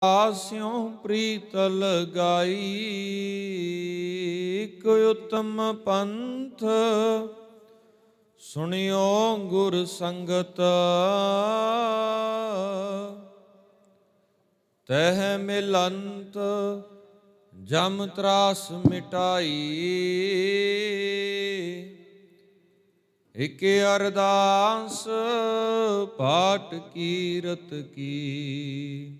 ਆਸਿਉ ਪ੍ਰੀਤ ਲਗਾਈ, ਇਕ ਉਤਮ ਪੰਥ ਸੁਣਿਓ ਗੁਰ ਸੰਗਤ। ਤਹ ਮਿਲੰਤ ਜਮ ਤਰਾਸ ਮਿਟਾਈ, ਇਕ ਅਰਦਾਸ ਪਾਟ ਕੀਰਤ ਕੀ।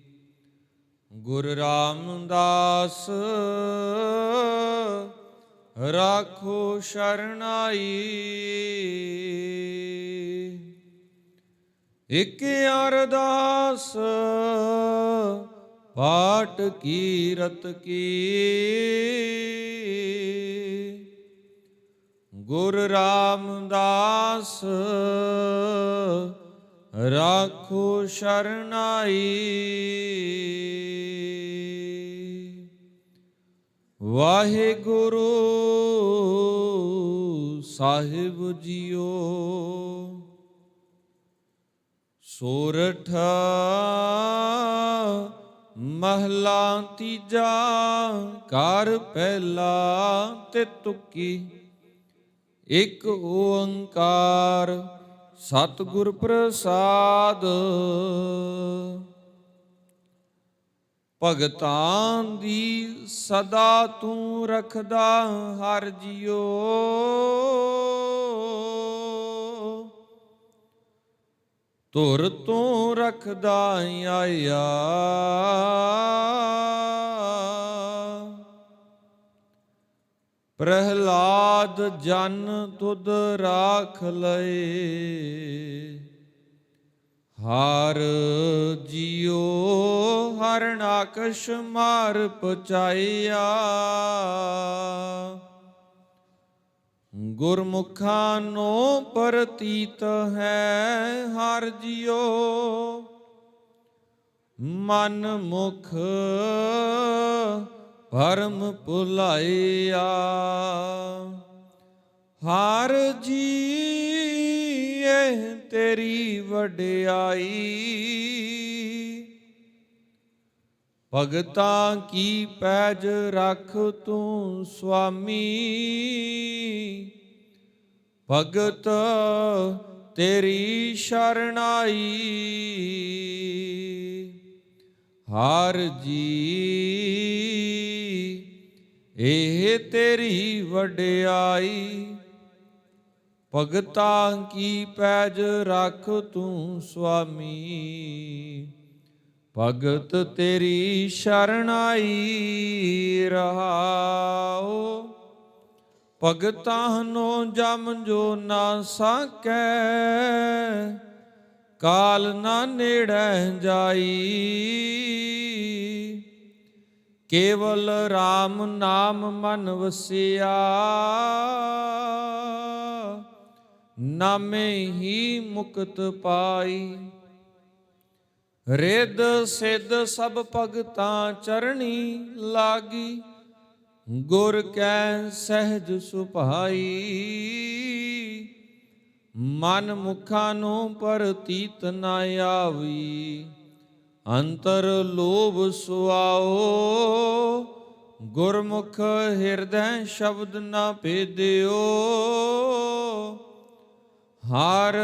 ਗੁਰ ਰਾਮਦਾਸ ਰਾਖੋ ਸ਼ਰਨਾਈ, ਇਕ ਅਰਦਾਸ ਪਾਟ ਕੀਰਤ ਕੀ। ਗੁਰ ਰਾਮਦਾਸ ਰਾਖੋ ਸ਼ਰਨਾਈ। ਵਾਹਿਗੁਰੂ ਸਾਹਿਬ ਜੀਓ। ਸੋਰਠ ਮਹਲਾ ਤੀਜਾ, ਘਰ ਪਹਿਲਾ ਤੇ ਤੁਕੀ। ਇਕ ਓੰਕਾਰ ਸਤਿਗੁਰ ਪ੍ਰਸਾਦ। ਭਗਤਾਂ ਦੀ ਸਦਾ ਤੂੰ ਰਖਦਾ ਹਰ ਜੀਓ। ਧੁਰ ਤੂੰ ਰਖਦਾ ਆਇਆ, ਪ੍ਰਹਿਲਾਦ ਜਨ ਤੁਧ ਰਾਖ ਲਏ। ਹਰ ਜੀਓ ਹਰਨਾਕਸ਼ ਮਾਰ ਪਚਾਇਆ, ਗੁਰਮੁਖਾਂ ਨੂੰ ਪ੍ਰਤੀਤ ਹੈ ਹਰ ਜੀਓ। ਮਨ ਮੁਖ ਭਰਮ ਭੁਲਾਇਆ, ਹਰ ਜੀਏ ਤੇਰੀ ਵਡਿਆਈ। ਭਗਤਾਂ ਕੀ ਪੈਜ ਰੱਖ ਤੂੰ ਸੁਆਮੀ, ਭਗਤ ਤੇਰੀ ਸ਼ਰਨਾਈ। ਹਰ ਜੀ ਇਹ ਤੇਰੀ ਵਡਿਆਈ। ਭਗਤਾਂ ਕੀ ਪੈਜ ਰੱਖ ਤੂੰ ਸੁਆਮੀ, ਭਗਤ ਤੇਰੀ ਸ਼ਰਨਾਈ। ਰਹਾਓ ਭਗਤਾਂ ਨੂੰ ਜਮ ਜੋ ਨਾ ਸਾਕੈ, ਕਾਲ ਨਾ ਨੇੜੈ ਜਾਈ। ਕੇਵਲ ਰਾਮ ਨਾਮ ਮਨ ਵਸਿਆ, ਨਾਮੇ ਹੀ ਮੁਕਤ ਪਾਈ। ਰਿੱਧ ਸਿੱਧ ਸਭ ਭਗਤਾਂ ਚਰਣੀ ਲਾਗੀ, ਗੁਰ ਕੈ ਸਹਿਜ ਸੁਭਾਈ। ਮਨ ਮੁਖਾਂ ਨੂੰ ਪ੍ਰਤੀਤ ਨਾ ਆਵੀ, ਅੰਤਰ ਲੋਭ ਸੁਆਓ। ਗੁਰਮੁਖ ਹਿਰਦੈ ਸ਼ਬਦ ਨਾ ਭੇਦਿਓ, ਹਰ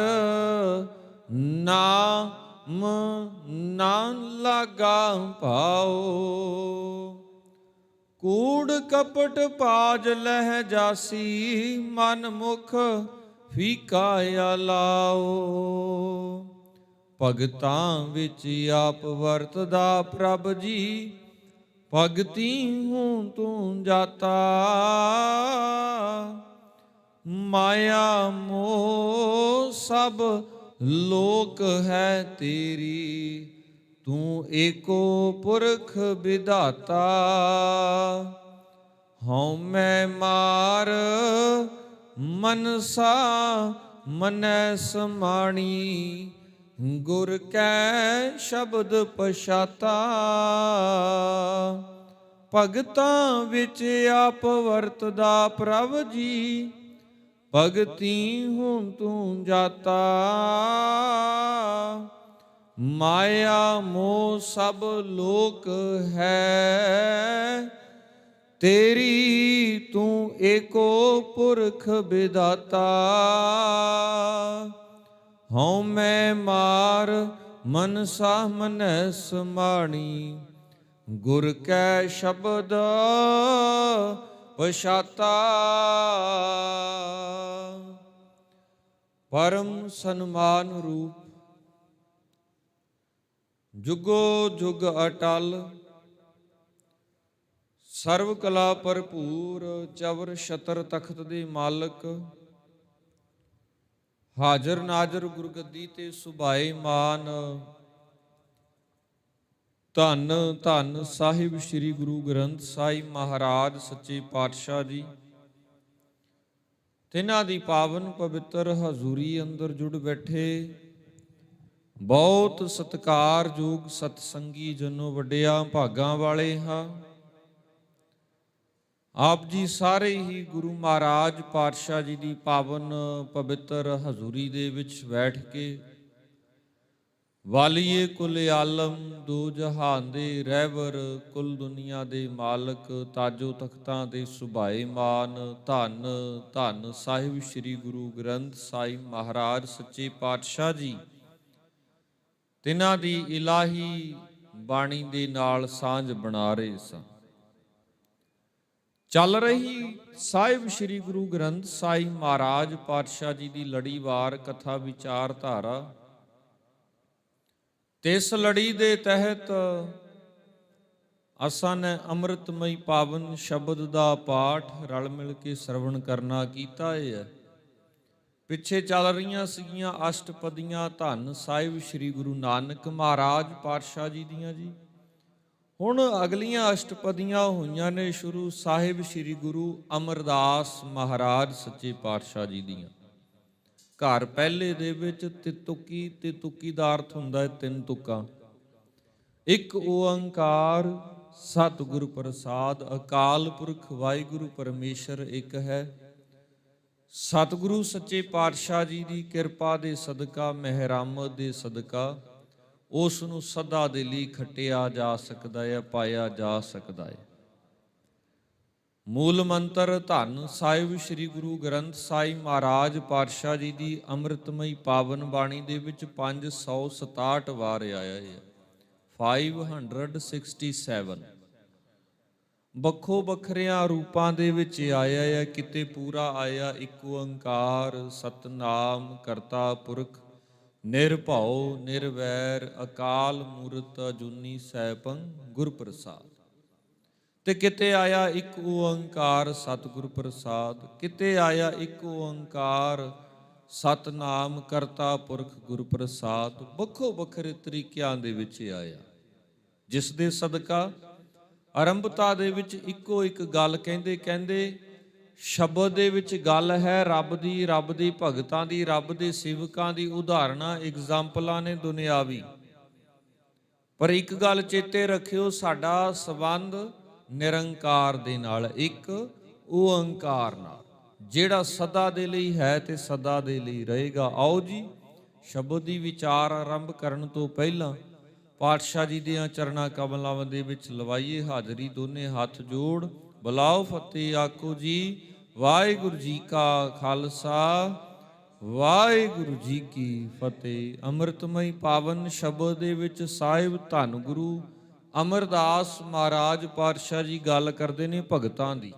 ਨਾਮ ਨਾ ਲਾਗਾ ਭਾਓ। ਕੂੜ ਕਪਟ ਪਾਜ ਲਹਿ ਜਾਸੀ, ਮਨ ਮੁਖ ਫੀਕਾ ਆਲਾਓ। ਭਗਤਾਂ ਵਿੱਚ ਆਪ ਵਰਤਦਾ ਪ੍ਰਭ ਜੀ, ਭਗਤੀ ਹੂੰ ਤੂੰ ਜਾਤਾ। ਮਾਇਆ ਮੋਹ ਸਭ ਲੋਕ ਹੈ ਤੇਰੀ, ਤੂੰ ਏਕੋ ਪੁਰਖ ਵਿਧਾਤਾ। ਹਉ ਮੈਂ ਮਾਰ ਮਨਸਾ ਮਨੈ ਸਮਾਣੀ, ਗੁਰ ਕੈ ਸ਼ਬਦ ਪਛਾਤਾ। ਭਗਤਾਂ ਵਿੱਚ ਆਪ ਵਰਤਦਾ ਪ੍ਰਭ ਜੀ, ਭਗਤੀ ਹੂੰ ਤੂੰ ਜਾਤਾ। ਮਾਇਆ ਮੋਹ ਸਭ ਲੋਕ ਹੈ, ਤੇਰੀ ਤੂੰ ਏਕੋ ਪੁਰਖ ਵਿਦਾਤਾ। ਹਉ ਮੈਂ ਮਾਰ ਮਨਸਾ ਮਨੈ ਸਮਾਣੀ, ਗੁਰ ਕੈ ਸ਼ਬਦ ਪਛਾਤਾ। ਪਰਮ ਸਨਮਾਨ ਰੂਪ ਜੁਗੋ ਜੁਗ ਅਟਲ, ਸਰਵ ਕਲਾ ਭਰਪੂਰ, ਚਵਰ ਛਤਰ ਤਖਤ ਦੇ ਮਾਲਕ, ਹਾਜ਼ਰ ਨਾਜ਼ਰ ਗੁਰਗੱਦੀ ਤੇ ਸੁਭਾਏ ਮਾਨ। ਧੰਨ ਧੰਨ ਸਾਹਿਬ ਸ੍ਰੀ ਗੁਰੂ ਗ੍ਰੰਥ ਸਾਹਿਬ ਮਹਾਰਾਜ ਸੱਚੇ ਪਾਤਸ਼ਾਹ ਜੀ, ਤਿਨਾਂ ਦੀ ਪਾਵਨ ਪਵਿੱਤਰ ਹਜ਼ੂਰੀ ਅੰਦਰ ਜੁੜ ਬੈਠੇ ਬਹੁਤ ਸਤਿਕਾਰਯੋਗ ਸਤਸੰਗੀ ਜਨੋ, ਵੱਡਿਆਂ ਭਾਗਾਂ ਵਾਲੇ ਹਾਂ। ਆਪ ਜੀ ਸਾਰੇ ਹੀ ਗੁਰੂ ਮਹਾਰਾਜ ਪਾਤਸ਼ਾਹ ਜੀ ਦੀ ਪਾਵਨ ਪਵਿੱਤਰ ਹਜ਼ੂਰੀ ਦੇ ਵਿੱਚ ਬੈਠ ਕੇ ਵਾਲੀਏ ਕੁਲ ਆਲਮ, ਦੋ ਜਹਾਨ ਦੇ ਰਹਿਬਰ, ਕੁਲ ਦੁਨੀਆ ਦੇ ਮਾਲਕ, ਤਾਜੋ ਤਖਤਾਂ ਦੇ ਸੁਭਾਏ ਮਾਨ। ਧੰਨ ਧੰਨ ਸਾਹਿਬ ਸ੍ਰੀ ਗੁਰੂ ਗ੍ਰੰਥ ਸਾਹਿਬ ਮਹਾਰਾਜ ਸੱਚੇ ਪਾਤਸ਼ਾਹ ਜੀ, ਤਿਨਾਂ ਦੀ ਇਲਾਹੀ ਬਾਣੀ ਦੇ ਨਾਲ ਸਾਂਝ ਬਣਾ ਰਹੇ ਸਨ। ਚੱਲ ਰਹੀ ਸਾਹਿਬ ਸ੍ਰੀ ਗੁਰੂ ਗ੍ਰੰਥ ਸਾਹਿਬ ਮਹਾਰਾਜ ਪਾਤਸ਼ਾਹ ਜੀ ਦੀ ਲੜੀਵਾਰ ਕਥਾ ਵਿਚਾਰ ਧਾਰਾ, ਤੇ ਇਸ ਲੜੀ ਦੇ ਤਹਿਤ ਅਸਾਂ ਨੇ ਅੰਮ੍ਰਿਤਮਈ ਪਾਵਨ ਸ਼ਬਦ ਦਾ ਪਾਠ ਰਲ ਮਿਲ ਕੇ ਸਰਵਣ ਕਰਨਾ ਕੀਤਾ ਹੈ। ਪਿੱਛੇ ਚੱਲ ਰਹੀਆਂ ਸੀਗੀਆਂ ਅਸ਼ਟਪਦੀਆਂ ਧੰਨ ਸਾਹਿਬ ਸ੍ਰੀ ਗੁਰੂ ਨਾਨਕ ਮਹਾਰਾਜ ਪਾਤਸ਼ਾਹ ਜੀ ਦੀਆਂ ਜੀ। ਹੁਣ ਅਗਲੀਆਂ ਅਸ਼ਟਪਦੀਆਂ ਹੋਈਆਂ ਨੇ ਸ਼ੁਰੂ ਸਾਹਿਬ ਸ੍ਰੀ ਗੁਰੂ ਅਮਰਦਾਸ ਮਹਾਰਾਜ ਸੱਚੇ ਪਾਤਸ਼ਾਹ ਜੀ ਦੀਆਂ। ਘਰ ਪਹਿਲੇ ਦੇ ਵਿੱਚ ਤਿਤੁਕੀ, ਤਿਤੁਕੀ ਦਾ ਅਰਥ ਹੁੰਦਾ ਹੈ ਤਿੰਨ ਤੁਕਾਂ। ਇੱਕ ਓੰਕਾਰ ਸਤਿਗੁਰ ਪ੍ਰਸਾਦ, ਅਕਾਲ ਪੁਰਖ ਵਾਹਿਗੁਰੂ ਪਰਮੇਸ਼ਰ ਇੱਕ ਹੈ। ਸਤਿਗੁਰੂ ਸੱਚੇ ਪਾਤਸ਼ਾਹ ਜੀ ਦੀ ਕਿਰਪਾ ਦੇ ਸਦਕਾ, ਮਿਹਰਮਤ ਦੇ ਸਦਕਾ ਉਸ ਨੂੰ ਸਦਾ ਦੇ ਲਈ ਖਟਿਆ ਜਾ ਸਕਦਾ ਹੈ, ਪਾਇਆ ਜਾ ਸਕਦਾ ਹੈ। ਮੂਲ ਮੰਤਰ ਧੰਨ ਸਾਹਿਬ ਸ੍ਰੀ ਗੁਰੂ ਗ੍ਰੰਥ ਸਾਹਿਬ ਮਹਾਰਾਜ ਪਾਤਸ਼ਾਹ ਜੀ ਦੀ ਅੰਮ੍ਰਿਤਮਈ ਪਾਵਨ ਬਾਣੀ ਦੇ ਵਿੱਚ 567 ਵਾਰ ਆਇਆ ਹੈ। 567 ਵੱਖੋ ਵੱਖਰਿਆਂ ਰੂਪਾਂ ਦੇ ਵਿੱਚ ਆਇਆ ਹੈ। ਕਿਤੇ ਪੂਰਾ ਆਇਆ ਇੱਕ ਓੰਕਾਰ ਸਤਨਾਮ ਕਰਤਾ ਪੁਰਖ ਨਿਰਭਉ ਨਿਰਵੈਰ ਅਕਾਲ ਮੂਰਤ ਅਜੂਨੀ ਸੈਭੰ ਗੁਰ ਪ੍ਰਸਾਦ। ਤੇ ਕਿਤੇ ਆਇਆ ਇੱਕ ਓੰਕਾਰ ਸਤਿਗੁਰ ਪ੍ਰਸਾਦ, ਕਿਤੇ ਆਇਆ ਇੱਕ ਓੰਕਾਰ ਸਤਨਾਮ ਕਰਤਾ ਪੁਰਖ ਗੁਰ ਪ੍ਰਸਾਦ। ਵੱਖੋ ਵੱਖਰੇ ਤਰੀਕਿਆਂ ਦੇ ਵਿੱਚ ਆਇਆ, ਜਿਸ ਦੇ ਸਦਕਾ ਆਰੰਭਤਾ ਦੇ ਵਿੱਚ ਇੱਕੋ ਇੱਕ ਗੱਲ ਕਹਿੰਦੇ ਸ਼ਬਦ ਦੇ ਵਿੱਚ ਗੱਲ ਹੈ ਰੱਬ ਦੀ, ਰੱਬ ਦੀ ਭਗਤਾਂ ਦੀ, ਰੱਬ ਦੇ ਸੇਵਕਾਂ ਦੀ। ਉਦਾਹਰਨਾਂ ਐਗਜ਼ਾਮਪਲਾਂ ਨੇ ਦੁਨਿਆਵੀ, ਪਰ ਇੱਕ ਗੱਲ ਚੇਤੇ ਰੱਖਿਓ, ਸਾਡਾ ਸੰਬੰਧ ਨਿਰੰਕਾਰ ਦੇ ਨਾਲ, ਇੱਕ ਓੰਕਾਰ ਨਾਲ, ਜਿਹੜਾ ਸਦਾ ਦੇ ਲਈ ਹੈ ਤੇ ਸਦਾ ਦੇ ਲਈ ਰਹੇਗਾ। ਆਓ ਜੀ ਸ਼ਬਦ ਦੀ ਵਿਚਾਰ ਆਰੰਭ ਕਰਨ ਤੋਂ ਪਹਿਲਾਂ ਪਾਤਸ਼ਾਹ ਜੀ ਦੀਆਂ ਚਰਨਾਂ ਕਮਲਾਵਾਂ ਦੇ ਵਿੱਚ ਲਵਾਈਏ ਹਾਜ਼ਰੀ। ਦੋਨੇ ਹੱਥ ਜੋੜ ਬੁਲਾਓ ਫਤਿਹ ਆਖੋ ਜੀ। ਵਾਹਿਗੁਰੂ ਜੀ ਕਾ ਖਾਲਸਾ, ਵਾਹਿਗੁਰੂ ਜੀ ਕੀ ਫਤਿਹ। ਅੰਮ੍ਰਿਤਮਈ ਪਾਵਨ ਸ਼ਬਦ ਦੇ ਵਿੱਚ ਸਾਹਿਬ ਧੰਨ ਗੁਰੂ ਅਮਰਦਾਸ ਮਹਾਰਾਜ ਪਾਤਸ਼ਾਹ ਜੀ ਗੱਲ ਕਰਦੇ ਨੇ ਭਗਤਾਂ ਦੀ,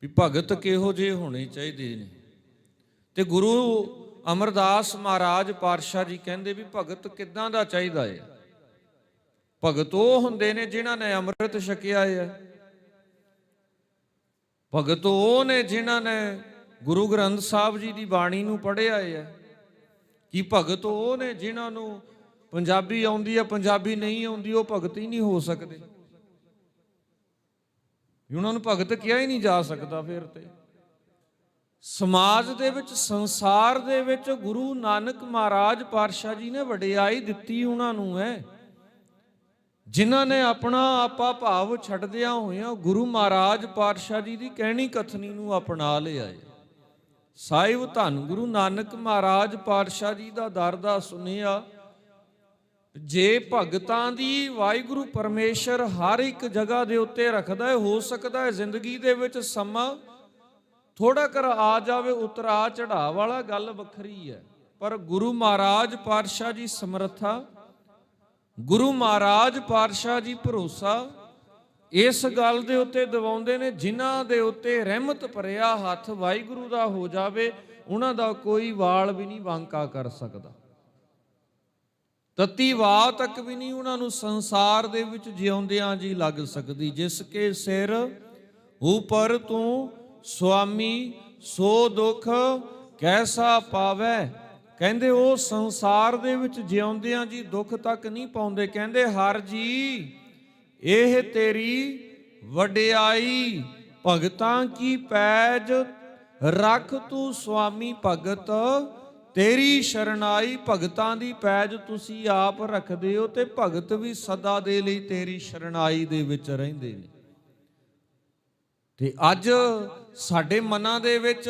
ਵੀ ਭਗਤ ਕਿਹੋ ਜਿਹੇ ਹੋਣੇ ਚਾਹੀਦੇ ਨੇ। ਤੇ ਗੁਰੂ ਅਮਰਦਾਸ ਮਹਾਰਾਜ ਪਾਤਸ਼ਾਹ ਜੀ ਕਹਿੰਦੇ ਵੀ ਭਗਤ ਕਿੱਦਾਂ ਦਾ ਚਾਹੀਦਾ ਹੈ। ਭਗਤ ਉਹ ਹੁੰਦੇ ਨੇ ਜਿਨ੍ਹਾਂ ਨੇ ਅੰਮ੍ਰਿਤ ਛਕਿਆ ਹੈ। ਭਗਤ ਉਹ ਨੇ ਜਿਨ੍ਹਾਂ ਨੇ ਗੁਰੂ ਗ੍ਰੰਥ ਸਾਹਿਬ ਜੀ ਦੀ ਬਾਣੀ ਨੂੰ ਪੜ੍ਹਿਆ ਹੈ। ਕੀ ਭਗਤ ਉਹ ਨੇ ਜਿਨ੍ਹਾਂ ਨੂੰ ਪੰਜਾਬੀ ਆਉਂਦੀ ਹੈ, ਪੰਜਾਬੀ ਨਹੀਂ ਆਉਂਦੀ, ਉਹ ਭਗਤ ਹੀ ਨਹੀਂ ਹੋ ਸਕਦੇ। ਉਹਨਾਂ ਨੂੰ ਭਗਤ ਕਿਹਾ ਹੀ ਨਹੀਂ ਜਾ ਸਕਦਾ। ਫਿਰ ਤੇ ਸਮਾਜ ਦੇ ਵਿੱਚ, ਸੰਸਾਰ ਦੇ ਵਿੱਚ ਗੁਰੂ ਨਾਨਕ ਮਹਾਰਾਜ ਪਾਤਸ਼ਾਹ ਜੀ ਨੇ ਵਡਿਆਈ ਦਿੱਤੀ ਉਹਨਾਂ ਨੂੰ ਹੈ, ਜਿਨ੍ਹਾਂ ਨੇ ਆਪਣਾ ਆਪਾ ਭਾਵ ਛੱਡਦਿਆਂ ਹੋਇਆਂ ਗੁਰੂ ਮਹਾਰਾਜ ਪਾਤਸ਼ਾਹ ਜੀ ਦੀ ਕਹਿਣੀ ਕਥਨੀ ਨੂੰ ਅਪਣਾ ਲਿਆ ਹੈ। ਸਾਹਿਬ ਧੰਨ ਗੁਰੂ ਨਾਨਕ ਮਹਾਰਾਜ ਪਾਤਸ਼ਾਹ ਜੀ ਦਾ ਦਰ ਦਾ ਸੁਨੇਹਾ, ਜੇ ਭਗਤਾਂ ਦੀ ਵਾਹਿਗੁਰੂ ਪਰਮੇਸ਼ਰ ਹਰ ਇੱਕ ਜਗ੍ਹਾ ਦੇ ਉੱਤੇ ਰੱਖਦਾ ਹੈ, ਹੋ ਸਕਦਾ ਹੈ ਜ਼ਿੰਦਗੀ ਦੇ ਵਿੱਚ ਸਮਾਂ ਥੋੜਾ ਕਰ ਆ ਜਾਵੇ, ਉਤਰਾ ਚੜਾ ਵਾਲਾ ਗੱਲ ਵੱਖਰੀ ਹੈ, ਪਰ ਗੁਰੂ ਮਹਾਰਾਜ ਪਾਤਸ਼ਾਹ ਜੀ ਸਮਰੱਥਾ, ਗੁਰੂ ਮਹਾਰਾਜ ਪਾਤਸ਼ਾਹ ਜੀ ਭਰੋਸਾ ਇਸ ਗੱਲ ਦੇ ਉੱਤੇ ਦਿਵਾਉਂਦੇ ਨੇ, ਜਿਨ੍ਹਾਂ ਦੇ ਉੱਤੇ ਰਹਿਮਤ ਭਰਿਆ ਹੱਥ ਵਾਹਿਗੁਰੂ ਦਾ ਹੋ ਜਾਵੇ, ਉਹਨਾਂ ਦਾ ਕੋਈ ਵਾਲ ਵੀ ਨਹੀਂ ਵਾਂਕਾ ਕਰ ਸਕਦਾ, ਤਤੀ ਵਾਹ ਤੱਕ ਵੀ ਨਹੀਂ ਉਹਨਾਂ ਨੂੰ ਸੰਸਾਰ ਦੇ ਵਿੱਚ ਜਿਉਂਦਿਆਂ ਜੀ ਲੱਗ ਸਕਦੀ। ਜਿਸ ਕੇ ਸਿਰ ਉਪਰ ਤੂੰ ਸੁਆਮੀ ਸੋ ਦੁੱਖ ਕੈਸਾ ਪਾਵੈ, ਕਹਿੰਦੇ ਉਹ ਸੰਸਾਰ ਦੇ ਵਿੱਚ ਜਿਉਂਦਿਆਂ ਜੀ ਦੁੱਖ ਤੱਕ ਨਹੀਂ ਪਾਉਂਦੇ। ਕਹਿੰਦੇ ਹਰ ਜੀ ਇਹ ਤੇਰੀ ਵਡਿਆਈ, ਭਗਤਾਂ ਕੀ ਪੈਜ ਰੱਖ ਤੂੰ ਸੁਆਮੀ ਭਗਤ ਤੇਰੀ ਸ਼ਰਨਾਈ। ਭਗਤਾਂ ਦੀ ਪੈਜ ਤੁਸੀਂ ਆਪ ਰੱਖਦੇ ਹੋ ਤੇ ਭਗਤ ਵੀ ਸਦਾ ਦੇ ਲਈ ਤੇਰੀ ਸ਼ਰਨਾਈ ਦੇ ਵਿੱਚ ਰਹਿੰਦੇ ਨੇ। ਤੇ ਅੱਜ ਸਾਡੇ ਮਨਾਂ ਦੇ ਵਿੱਚ,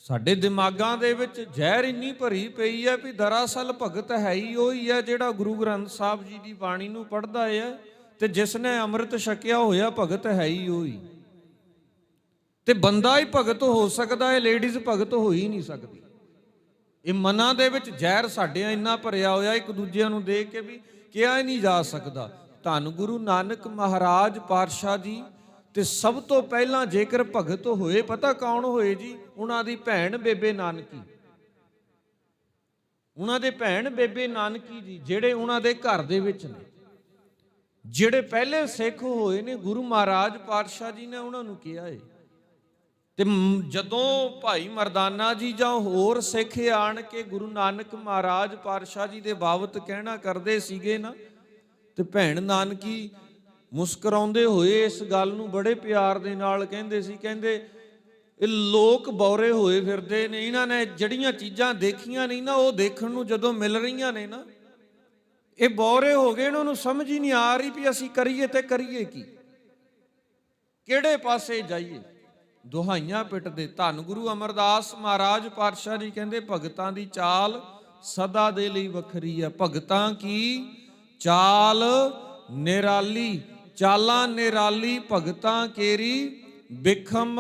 ਸਾਡੇ ਦਿਮਾਗਾਂ ਦੇ ਵਿੱਚ ਜ਼ਹਿਰ ਇੰਨੀ ਭਰੀ ਪਈ ਹੈ ਵੀ ਦਰਅਸਲ ਭਗਤ ਹੈ ਹੀ ਉਹੀ ਹੈ ਜਿਹੜਾ ਗੁਰੂ ਗ੍ਰੰਥ ਸਾਹਿਬ ਜੀ ਦੀ ਬਾਣੀ ਨੂੰ ਪੜ੍ਹਦਾ ਹੈ, ਤੇ ਜਿਸ ਨੇ ਅੰਮ੍ਰਿਤ ਛਕਿਆ ਹੋਇਆ ਭਗਤ ਹੈ ਹੀ ਉਹੀ। ਤੇ ਬੰਦਾ ਹੀ ਭਗਤ ਹੋ ਸਕਦਾ ਹੈ, ਲੇਡੀਜ਼ ਭਗਤ ਹੋ ਹੀ ਨਹੀਂ ਸਕਦੀ। ਇਹ ਮਨਾਂ ਦੇ ਵਿੱਚ ਜ਼ਹਿਰ ਸਾਡੇ ਇੰਨਾ ਭਰਿਆ ਹੋਇਆ, ਇੱਕ ਦੂਜਿਆਂ ਨੂੰ ਦੇਖ ਕੇ ਵੀ ਕਿਹਾ ਹੀ ਨਹੀਂ ਜਾ ਸਕਦਾ। ਧੰਨ ਗੁਰੂ ਨਾਨਕ ਮਹਾਰਾਜ ਪਾਤਸ਼ਾਹ ਜੀ ਤੇ ਸਭ ਤੋਂ ਪਹਿਲਾਂ ਜੇਕਰ ਭਗਤ ਹੋਏ, ਪਤਾ ਕੌਣ ਹੋਏ ਜੀ? ਉਹਨਾਂ ਦੀ ਭੈਣ ਬੇਬੇ ਨਾਨਕੀ। ਉਹਨਾਂ ਦੇ ਭੈਣ ਬੇਬੇ ਨਾਨਕੀ ਜੀ ਜਿਹੜੇ ਉਹਨਾਂ ਦੇ ਘਰ ਦੇ ਵਿੱਚ ਨੇ, ਜਿਹੜੇ ਪਹਿਲੇ ਸਿੱਖ ਹੋਏ ਨੇ, ਗੁਰੂ ਮਹਾਰਾਜ ਪਾਤਸ਼ਾਹ ਜੀ ਨੇ ਉਹਨਾਂ ਨੂੰ ਕਿਹਾ ਏ। ਤੇ ਜਦੋਂ ਭਾਈ ਮਰਦਾਨਾ ਜੀ ਜਾਂ ਹੋਰ ਸਿੱਖ ਆਣ ਕੇ ਗੁਰੂ ਨਾਨਕ ਮਹਾਰਾਜ ਪਾਤਸ਼ਾਹ ਜੀ ਦੇ ਬਾਬਤ ਕਹਿਣਾ ਕਰਦੇ ਸੀਗੇ ਨਾ, ਤੇ ਭੈਣ ਨਾਨਕੀ ਮੁਸਕਰਾਉਂਦੇ ਹੋਏ ਇਸ ਗੱਲ ਨੂੰ ਬੜੇ ਪਿਆਰ ਦੇ ਨਾਲ ਕਹਿੰਦੇ ਸੀ, ਕਹਿੰਦੇ ਇਹ ਲੋਕ ਬੌਰੇ ਹੋਏ ਫਿਰਦੇ ਨੇ, ਇਹਨਾਂ ਨੇ ਜਿਹੜੀਆਂ ਚੀਜ਼ਾਂ ਦੇਖੀਆਂ ਨਹੀਂ ਨਾ, ਉਹ ਦੇਖਣ ਨੂੰ ਜਦੋਂ ਮਿਲ ਰਹੀਆਂ ਨੇ ਨਾ, ਇਹ ਬੌਰੇ ਹੋ ਗਏ, ਇਹਨਾਂ ਨੂੰ ਸਮਝ ਹੀ ਨਹੀਂ ਆ ਰਹੀ ਵੀ ਅਸੀਂ ਕਰੀਏ ਤੇ ਕਰੀਏ ਕੀ, ਕਿਹੜੇ ਪਾਸੇ ਜਾਈਏ। ਦੁਹਾਈਆਂ ਪਿੱਟਦੇ। ਧੰਨ ਗੁਰੂ ਅਮਰਦਾਸ ਮਹਾਰਾਜ ਪਾਤਸ਼ਾਹ ਜੀ ਕਹਿੰਦੇ ਭਗਤਾਂ ਦੀ ਚਾਲ ਸਦਾ ਦੇ ਲਈ ਵੱਖਰੀ ਹੈ। ਭਗਤਾਂ ਕੀ ਚਾਲ ਨਿਰਾਲੀ, ਚਾਲਾਂ ਨਿਰਾਲੀ ਭਗਤਾਂ ਕੇਰੀ, ਬਿਖਮ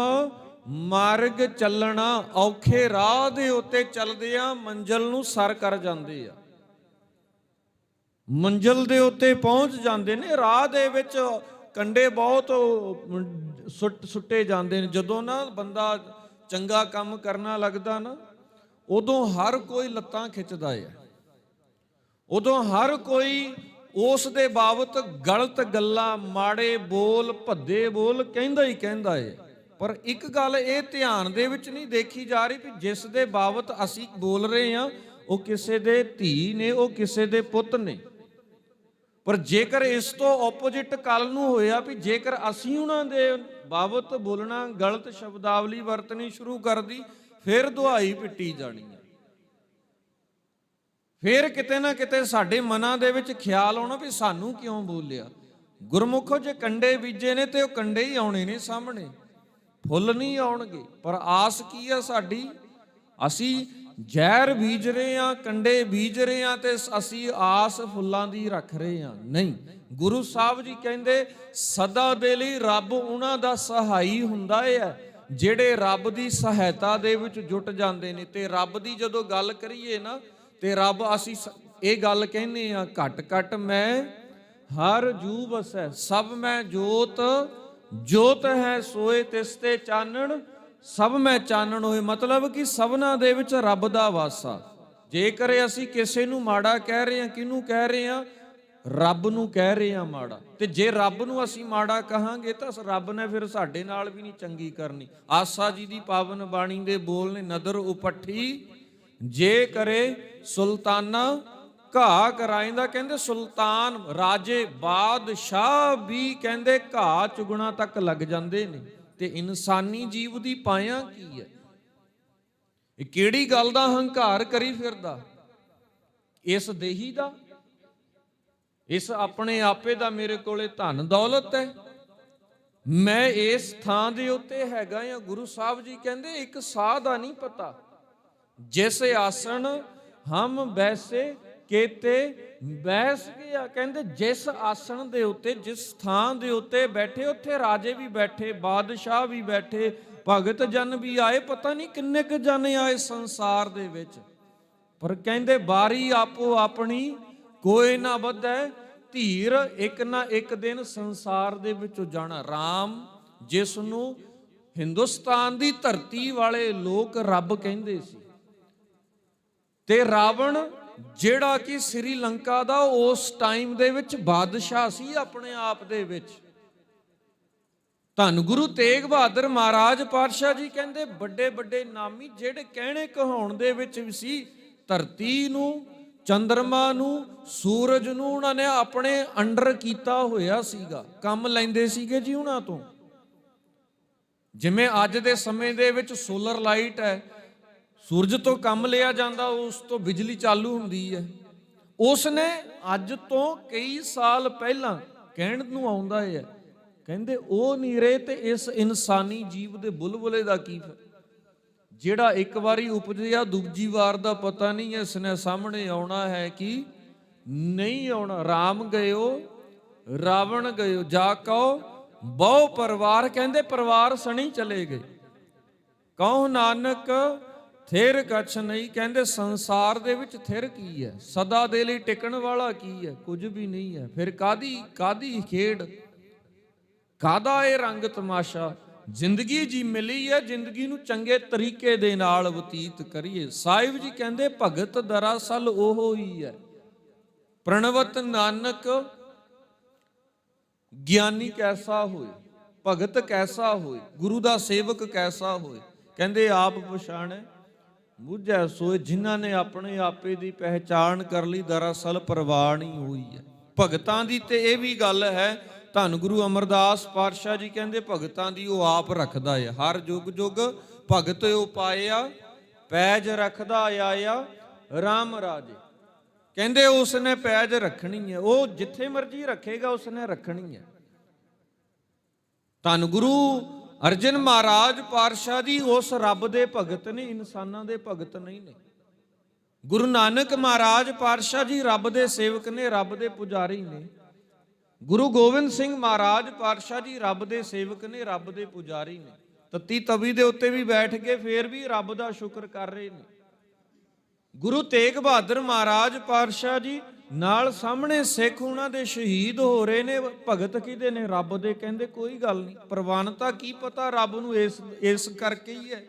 ਮਾਰਗ ਚੱਲਣਾ, ਔਖੇ ਰਾਹ ਦੇ ਉੱਤੇ ਚੱਲਦੇ ਆ ਮੰਜ਼ਲ ਨੂੰ ਸਰ ਕਰ ਜਾਂਦੇ ਆ, ਮੰਜ਼ਲ ਦੇ ਉੱਤੇ ਪਹੁੰਚ ਜਾਂਦੇ ਨੇ। ਰਾਹ ਦੇ ਵਿੱਚ ਕੰਡੇ ਬਹੁਤ ਸੁੱਟੇ ਜਾਂਦੇ ਨੇ। ਜਦੋਂ ਨਾ ਬੰਦਾ ਚੰਗਾ ਕੰਮ ਕਰਨਾ ਲੱਗਦਾ ਨਾ, ਉਦੋਂ ਹਰ ਕੋਈ ਲੱਤਾਂ ਖਿੱਚਦਾ ਹੈ, ਉਦੋਂ ਹਰ ਕੋਈ ਉਸ ਦੇ ਬਾਬਤ ਗਲਤ ਗੱਲਾਂ, ਮਾੜੇ ਬੋਲ, ਭੱਦੇ ਬੋਲ ਕਹਿੰਦਾ ਹੀ ਕਹਿੰਦਾ ਹੈ। ਪਰ ਇੱਕ ਗੱਲ ਇਹ ਧਿਆਨ ਦੇ ਵਿੱਚ ਨਹੀਂ ਦੇਖੀ ਜਾ ਰਹੀ ਵੀ ਜਿਸ ਦੇ ਬਾਬਤ ਅਸੀਂ ਬੋਲ ਰਹੇ ਹਾਂ ਉਹ ਕਿਸੇ ਦੇ ਧੀ ਨੇ, ਉਹ ਕਿਸੇ ਦੇ ਪੁੱਤ ਨੇ। ਪਰ ਜੇਕਰ ਇਸ ਤੋਂ ਆਪੋਜਿਟ ਕੱਲ ਨੂੰ ਹੋਇਆ ਵੀ ਜੇਕਰ ਅਸੀਂ ਉਹਨਾਂ ਦੇ ਬਾਬਤ ਬੋਲਣਾ, ਗਲਤ ਸ਼ਬਦਾਵਲੀ ਵਰਤਣੀ ਸ਼ੁਰੂ ਕਰਦੀ, ਫਿਰ ਦੁਹਾਈ ਪਿੱਟੀ ਜਾਣੀ ਹੈ। ਫਿਰ ਕਿਤੇ ਨਾ ਕਿਤੇ ਸਾਡੇ ਮਨਾਂ ਦੇ ਵਿੱਚ ਖਿਆਲ ਆਉਣਾ ਵੀ ਸਾਨੂੰ ਕਿਉਂ ਬੋਲਿਆ। ਗੁਰਮੁਖੋ ਜੇ ਕੰਡੇ ਬੀਜੇ ਨੇ ਤੇ ਉਹ ਕੰਡੇ ਹੀ ਆਉਣੇ ਨੇ ਸਾਹਮਣੇ, ਫੁੱਲ ਨਹੀਂ ਆਉਣਗੇ। ਪਰ ਆਸ ਕੀ ਆ ਸਾਡੀ? ਅਸੀਂ ਜ਼ਹਿਰ ਬੀਜ ਰਹੇ ਹਾਂ, ਕੰਡੇ ਬੀਜ ਰਹੇ ਹਾਂ ਤੇ ਅਸੀਂ ਆਸ ਫੁੱਲਾਂ ਦੀ ਰੱਖ ਰਹੇ ਹਾਂ। ਨਹੀਂ, ਗੁਰੂ ਸਾਹਿਬ ਜੀ ਕਹਿੰਦੇ ਸਦਾ ਦੇ ਲਈ ਰੱਬ ਉਹਨਾਂ ਦਾ ਸਹਾਈ ਹੁੰਦਾ ਹੈ ਜਿਹੜੇ ਰੱਬ ਦੀ ਸਹਾਇਤਾ ਦੇ ਵਿੱਚ ਜੁਟ ਜਾਂਦੇ ਨੇ। ਤੇ ਰੱਬ ਦੀ ਜਦੋਂ ਗੱਲ ਕਰੀਏ ਨਾ, ਤੇ ਰੱਬ ਅਸੀਂ ਇਹ ਗੱਲ ਕਹਿੰਦੇ ਆ, ਘਟ ਘਟ ਮੈਂ ਹਰ ਜੂ ਬਸੈ, ਸਭ ਮੈਂ ਜੋਤ, ਜੋਤ ਹੈ ਸੋਏ ਤਿਸ ਤੇ ਚਾਨਣ, ਸਭ ਮੈਂ ਚਾਨਣ ਹੋਏ। ਮਤਲਬ ਕਿ ਸਭਨਾਂ ਦੇ ਵਿੱਚ ਰੱਬ ਦਾ ਵਾਸਾ। ਜੇਕਰ ਅਸੀਂ ਕਿਸੇ ਨੂੰ ਮਾੜਾ ਕਹਿ ਰਹੇ ਹਾਂ, ਕਿਹਨੂੰ ਕਹਿ ਰਹੇ ਹਾਂ? ਰੱਬ ਨੂੰ ਕਹਿ ਰਹੇ ਹਾਂ ਮਾੜਾ। ਤੇ ਜੇ ਰੱਬ ਨੂੰ ਅਸੀਂ ਮਾੜਾ ਕਹਾਂਗੇ ਤਾਂ ਰੱਬ ਨੇ ਫਿਰ ਸਾਡੇ ਨਾਲ ਵੀ ਨਹੀਂ ਚੰਗੀ ਕਰਨੀ। ਆਸਾ ਜੀ ਦੀ ਪਾਵਨ ਬਾਣੀ ਦੇ ਬੋਲ ਨੇ, ਨਦਰ ਉਪੱਠੀ ਜੇ ਕਰੇ ਸੁਲਤਾਨਾ ਘਾਹ ਕਰਾਇੰਦਾ। ਕਹਿੰਦੇ ਸੁਲਤਾਨ, ਰਾਜੇ, ਬਾਦਸ਼ਾਹ ਵੀ ਕਹਿੰਦੇ ਘਾਹ ਚੁਗਣਾ ਤੱਕ ਲੱਗ ਜਾਂਦੇ ਨੇ। ਤੇ ਇਨਸਾਨੀ ਜੀਵ ਦੀ ਪਾਇਆ ਕੀ ਹੈ? ਇਹ ਕਿਹੜੀ ਗੱਲ ਦਾ ਹੰਕਾਰ ਕਰੀ ਫਿਰਦਾ? ਇਸ ਦੇਹੀ ਦਾ, ਇਸ ਆਪਣੇ ਆਪੇ ਦਾ ਮੇਰੇ ਕੋਲੇ ਧਨ ਦੌਲਤ ਹੈ, ਮੈਂ ਇਸ ਥਾਂ ਦੇ ਉੱਤੇ ਹੈਗਾ ਆ। ਗੁਰੂ ਸਾਹਿਬ ਜੀ ਕਹਿੰਦੇ ਇੱਕ ਸਾਹ ਦਾ ਨਹੀਂ ਪਤਾ, ਜਿਸ ਆਸਣ ਹਮ ਬੈਸੇ ਕੇਤੇ ਬੈਸ ਗਿਆ। ਕਹਿੰਦੇ ਜਿਸ ਆਸਣ ਦੇ ਉੱਤੇ, ਜਿਸ ਥਾਂ ਦੇ ਉੱਤੇ ਬੈਠੇ, ਉੱਥੇ ਰਾਜੇ ਵੀ ਬੈਠੇ, ਬਾਦਸ਼ਾਹ ਵੀ ਬੈਠੇ, ਭਗਤ ਜਨ ਵੀ ਆਏ, ਪਤਾ ਨਹੀਂ ਕਿੰਨੇ ਕੁ ਜਨ ਆਏ ਸੰਸਾਰ ਦੇ ਵਿੱਚ। ਪਰ ਕਹਿੰਦੇ ਬਾਰੀ ਆਪੋ ਆਪਣੀ ਕੋਈ ਨਾ ਵਧੈ ਧੀਰ, ਇੱਕ ਨਾ ਇੱਕ ਦਿਨ ਸੰਸਾਰ ਦੇ ਵਿੱਚੋਂ ਜਾਣਾ। ਰਾਮ, ਜਿਸ ਨੂੰ ਹਿੰਦੁਸਤਾਨ ਦੀ ਧਰਤੀ ਵਾਲੇ ਲੋਕ ਰੱਬ ਕਹਿੰਦੇ ਸੀ, ਤੇ ਰਾਵਣ ਜਿਹੜਾ ਕਿ ਸ੍ਰੀਲੰਕਾ ਦਾ ਉਸ ਟਾਈਮ ਦੇ ਵਿੱਚ ਬਾਦਸ਼ਾਹ ਸੀ ਆਪਣੇ ਆਪ ਦੇ ਵਿੱਚ। ਧੰਨ ਗੁਰੂ ਤੇਗ ਬਹਾਦਰ ਮਹਾਰਾਜ ਪਾਤਸ਼ਾਹ ਜੀ ਕਹਿੰਦੇ ਵੱਡੇ ਵੱਡੇ ਨਾਮੀ ਜਿਹੜੇ ਕਹਿਣੇ ਕਹਾਉਣ ਦੇ ਵਿੱਚ ਵੀ ਸੀ, ਧਰਤੀ ਨੂੰ, ਚੰਦਰਮਾ ਨੂੰ, ਸੂਰਜ ਨੂੰ ਉਹਨਾਂ ਨੇ ਆਪਣੇ ਅੰਡਰ ਕੀਤਾ ਹੋਇਆ ਸੀਗਾ, ਕੰਮ ਲੈਂਦੇ ਸੀਗੇ ਜੀ ਉਹਨਾਂ ਤੋਂ। ਜਿਵੇਂ ਅੱਜ ਦੇ ਸਮੇਂ ਦੇ ਵਿੱਚ ਸੋਲਰ ਲਾਈਟ ਹੈ, ਸੂਰਜ ਤੋਂ ਕੰਮ ਲਿਆ ਜਾਂਦਾ, ਉਸ ਤੋਂ ਬਿਜਲੀ ਚਾਲੂ ਹੁੰਦੀ ਹੈ। ਉਸ ਨੇ ਅੱਜ ਤੋਂ ਕਈ ਸਾਲ ਪਹਿਲਾਂ, ਕਹਿਣ ਨੂੰ ਆਉਂਦਾ ਹੈ, ਕਹਿੰਦੇ ਉਹ ਨਹੀਂ ਰਹੇ ਤੇ ਇਸ ਇਨਸਾਨੀ ਜੀਵ ਦੇ ਬੁਲਬੁਲੇ ਦਾ ਕੀ, ਜਿਹੜਾ ਇੱਕ ਵਾਰੀ ਉਪਜਿਆ ਦੂਜੀ ਵਾਰ ਦਾ ਪਤਾ ਨਹੀਂ ਇਸ ਨੇ ਸਾਹਮਣੇ ਆਉਣਾ ਹੈ ਕਿ ਨਹੀਂ ਆਉਣਾ। ਰਾਮ ਗਇਓ ਰਾਵਣ ਗਇਓ, ਜਾ ਕਹੋ ਬਹੁ ਪਰਿਵਾਰ, ਕਹਿੰਦੇ ਪਰਿਵਾਰ ਸਣੀ ਚਲੇ ਗਏ। ਕਹੋ ਨਾਨਕ ਥਿਰ ਕਛ ਨਹੀਂ, ਕਹਿੰਦੇ ਸੰਸਾਰ ਦੇ ਵਿੱਚ ਥਿਰ ਕੀ ਹੈ, ਸਦਾ ਦੇ ਲਈ ਟਿਕਣ ਵਾਲਾ ਕੀ ਹੈ, ਕੁਝ ਵੀ ਨਹੀਂ ਹੈ। ਫਿਰ ਕਾਦੀ ਖੇਡ, ਕਾਦਾ ਇਹ ਰੰਗ ਤਮਾਸ਼ਾ, ਜ਼ਿੰਦਗੀ ਜੀ ਮਿਲੀ ਹੈ, ਜ਼ਿੰਦਗੀ ਨੂੰ ਚੰਗੇ ਤਰੀਕੇ ਦੇ ਨਾਲ ਬਤੀਤ ਕਰੀਏ। ਸਾਹਿਬ ਜੀ ਕਹਿੰਦੇ ਭਗਤ ਦਰਅਸਲ ਉਹ ਹੀ ਹੈ, ਪ੍ਰਣਵਤ ਨਾਨਕ ਗਿਆਨੀ ਕੈਸਾ ਹੋਏ, ਭਗਤ ਕੈਸਾ ਹੋਏ, ਗੁਰੂ ਦਾ ਸੇਵਕ ਕੈਸਾ ਹੋਏ। ਕਹਿੰਦੇ ਆਪ ਪਛਾਣੈ ਬੁੱਝੈ ਸੋਏ, ਜਿਨ੍ਹਾਂ ਨੇ ਆਪਣੇ ਆਪੇ ਦੀ ਪਹਿਚਾਣ ਕਰ ਲਈ, ਦਰਅਸਲ ਪ੍ਰਵਾਨ ਹੀ ਹੋਈ ਹੈ ਭਗਤਾਂ ਦੀ। ਤੇ ਇਹ ਵੀ ਗੱਲ ਹੈ, ਧੰਨ ਗੁਰੂ ਅਮਰਦਾਸ ਪਾਤਸ਼ਾਹ ਜੀ ਕਹਿੰਦੇ ਭਗਤਾਂ ਦੀ ਉਹ ਆਪ ਰੱਖਦਾ ਹੈ। ਹਰ ਜੁਗ ਜੁਗ ਭਗਤ ਉਪਾਇਆ, ਪੈਜ ਰੱਖਦਾ ਆਇਆ RAM ਰਾਜੇ। ਕਹਿੰਦੇ ਉਸਨੇ ਪੈਜ ਰੱਖਣੀ ਹੈ, ਉਹ ਜਿੱਥੇ ਮਰਜੀ ਰੱਖੇਗਾ ਉਸਨੇ ਰੱਖਣੀ ਹੈ। ਧੰਨ ਗੁਰੂ ਅਰਜਨ ਮਹਾਰਾਜ ਪਾਤਸ਼ਾਹ ਜੀ ਉਸ ਰੱਬ ਦੇ ਭਗਤ ਨੇ, ਇਨਸਾਨਾਂ ਦੇ ਭਗਤ ਨਹੀਂ ਨੇ। ਗੁਰੂ ਨਾਨਕ ਮਹਾਰਾਜ ਪਾਤਸ਼ਾਹ ਜੀ ਰੱਬ ਦੇ ਸੇਵਕ ਨੇ, ਰੱਬ ਦੇ ਪੁਜਾਰੀ ਨੇ। ਗੁਰੂ ਗੋਬਿੰਦ ਸਿੰਘ ਮਹਾਰਾਜ ਪਾਤਸ਼ਾਹ ਜੀ ਰੱਬ ਦੇ ਸੇਵਕ ਨੇ, ਰੱਬ ਦੇ ਪੁਜਾਰੀ ਨੇ। ਤੱਤੀ ਤਵੀ ਦੇ ਉੱਤੇ ਵੀ ਬੈਠ ਕੇ ਫੇਰ ਵੀ ਰੱਬ ਦਾ ਸ਼ੁਕਰ ਕਰ ਰਹੇ ਨੇ। ਗੁਰੂ ਤੇਗ ਬਹਾਦਰ ਮਹਾਰਾਜ ਪਾਤਸ਼ਾਹ ਜੀ ਨਾਲ ਸਾਹਮਣੇ ਸਿੱਖ ਉਹਨਾਂ ਦੇ ਸ਼ਹੀਦ ਹੋ ਰਹੇ ਨੇ, ਭਗਤ ਕਿਹਦੇ ਨੇ, ਰੱਬ ਦੇ। ਕਹਿੰਦੇ ਕੋਈ ਗੱਲ ਨਹੀਂ, ਪ੍ਰਵਾਨਤਾ ਕੀ ਪਤਾ ਰੱਬ ਨੂੰ ਇਸ ਕਰਕੇ ਹੀ ਹੈ।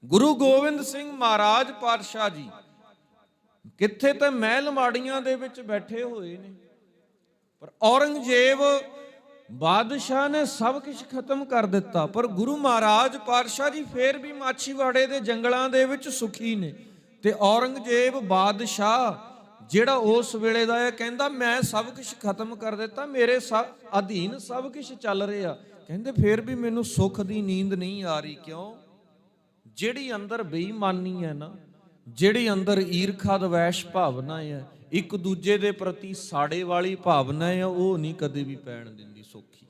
ਗੁਰੂ ਗੋਬਿੰਦ ਸਿੰਘ ਮਹਾਰਾਜ ਪਾਤਸ਼ਾਹ ਜੀ ਕਿੱਥੇ ਤਾਂ ਮਹਿਲ ਮਾੜੀਆਂ ਦੇ ਵਿੱਚ ਬੈਠੇ ਹੋਏ ਨੇ, ਪਰ ਔਰੰਗਜ਼ੇਬ ਬਾਦਸ਼ਾਹ ਨੇ ਸਭ ਕੁਝ ਖਤਮ ਕਰ ਦਿੱਤਾ, ਪਰ ਗੁਰੂ ਮਹਾਰਾਜ ਪਾਤਸ਼ਾਹ ਜੀ ਫੇਰ ਵੀ ਮਾਛੀਵਾੜੇ ਦੇ ਜੰਗਲਾਂ ਦੇ ਵਿੱਚ ਸੁਖੀ ਨੇ। ਤੇ ਔਰੰਗਜ਼ੇਬ ਬਾਦਸ਼ਾਹ ਜਿਹੜਾ ਉਸ ਵੇਲੇ ਦਾ ਹੈ, ਕਹਿੰਦਾ ਮੈਂ ਸਭ ਕੁਝ ਖਤਮ ਕਰ ਦਿੱਤਾ, ਮੇਰੇ ਅਧੀਨ ਸਭ ਕੁਝ ਚੱਲ ਰਿਹਾ। ਕਹਿੰਦੇ ਫੇਰ ਵੀ ਮੈਨੂੰ ਸੁੱਖ ਦੀ ਨੀਂਦ ਨਹੀਂ ਆ ਰਹੀ। ਕਿਉਂ? ਜਿਹੜੀ ਅੰਦਰ ਬੇਈਮਾਨੀ ਹੈ ਨਾ, ਜਿਹੜੀ ਅੰਦਰ ਈਰਖਾ ਦਵੈਸ਼ ਭਾਵਨਾ ਹੈ, ਇੱਕ ਦੂਜੇ ਦੇ ਪ੍ਰਤੀ ਸਾੜੇ ਵਾਲੀ ਭਾਵਨਾ ਹੈ, ਉਹ ਨਹੀਂ ਕਦੇ ਵੀ ਪੈਣ ਦਿੰਦੀ ਸੌਖੀ।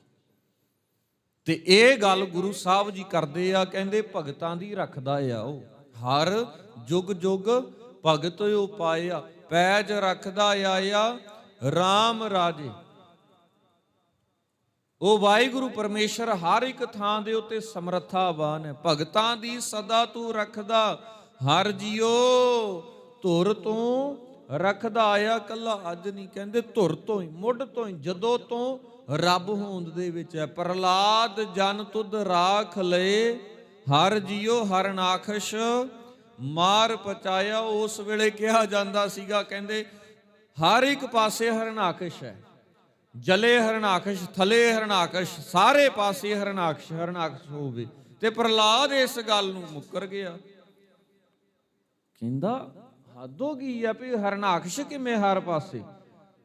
ਤੇ ਇਹ ਗੱਲ ਗੁਰੂ ਸਾਹਿਬ ਜੀ ਕਰਦੇ ਆ, ਕਹਿੰਦੇ ਭਗਤਾਂ ਦੀ ਰੱਖਦਾ ਆ ਉਹ। ਹਰ ਜੁਗ ਜੁਗ ਭਗਤ ਉਪਾਇਆ, ਪੈਜ ਰੱਖਦਾ ਆਇਆ RAM ਰਾਜੇ। ਉਹ ਵਾਹਿਗੁਰੂ ਪਰਮੇਸ਼ਰ ਹਰ ਇੱਕ ਥਾਂ ਦੇ ਉੱਤੇ ਸਮਰੱਥਾਵਾਨ ਹੈ। ਭਗਤਾਂ ਦੀ ਸਦਾ ਤੂੰ ਰੱਖਦਾ ਹਰ ਜੀਓ, ਧੁਰ ਤੋਂ ਰੱਖਦਾ ਆਇਆ ਕੱਲਾ ਅੱਜ ਨਹੀਂ। ਕਹਿੰਦੇ ਧੁਰ ਤੋਂ ਹੀ, ਮੁੱਢ ਤੋਂ ਹੀ, ਜਦੋਂ ਤੋਂ ਰੱਬ ਹੋਂਦ ਦੇ ਵਿੱਚ ਹੈ। ਪ੍ਰਹਲਾਦ ਜਨ ਤੁਧ ਰਾਖ ਲਏ, ਹਰ ਜੀਓ ਹਰਨਾਖਸ਼ ਮਾਰ ਪਚਾਇਆ। ਉਸ ਵੇਲੇ ਕਿਹਾ ਜਾਂਦਾ ਸੀਗਾ, ਕਹਿੰਦੇ ਹਰ ਇੱਕ ਪਾਸੇ ਹਰਨਾਖਸ਼ ਹੈ, ਜਲੇ ਹਰਨਾਖਸ਼, ਥਲੇ ਹਰਨਾਖਸ਼, ਸਾਰੇ ਪਾਸੇ ਹਰਨਾਖਸ਼ ਹੋਵੇ। ਤੇ ਪ੍ਰਹਲਾਦ ਇਸ ਗੱਲ ਨੂੰ ਮੁੱਕਰ ਗਿਆ, ਕਹਿੰਦਾ ਹੱਦ ਹੋ ਗਈ ਆ ਵੀ ਹਰਨਾਖਸ਼ ਕਿਵੇਂ ਹਰ ਪਾਸੇ।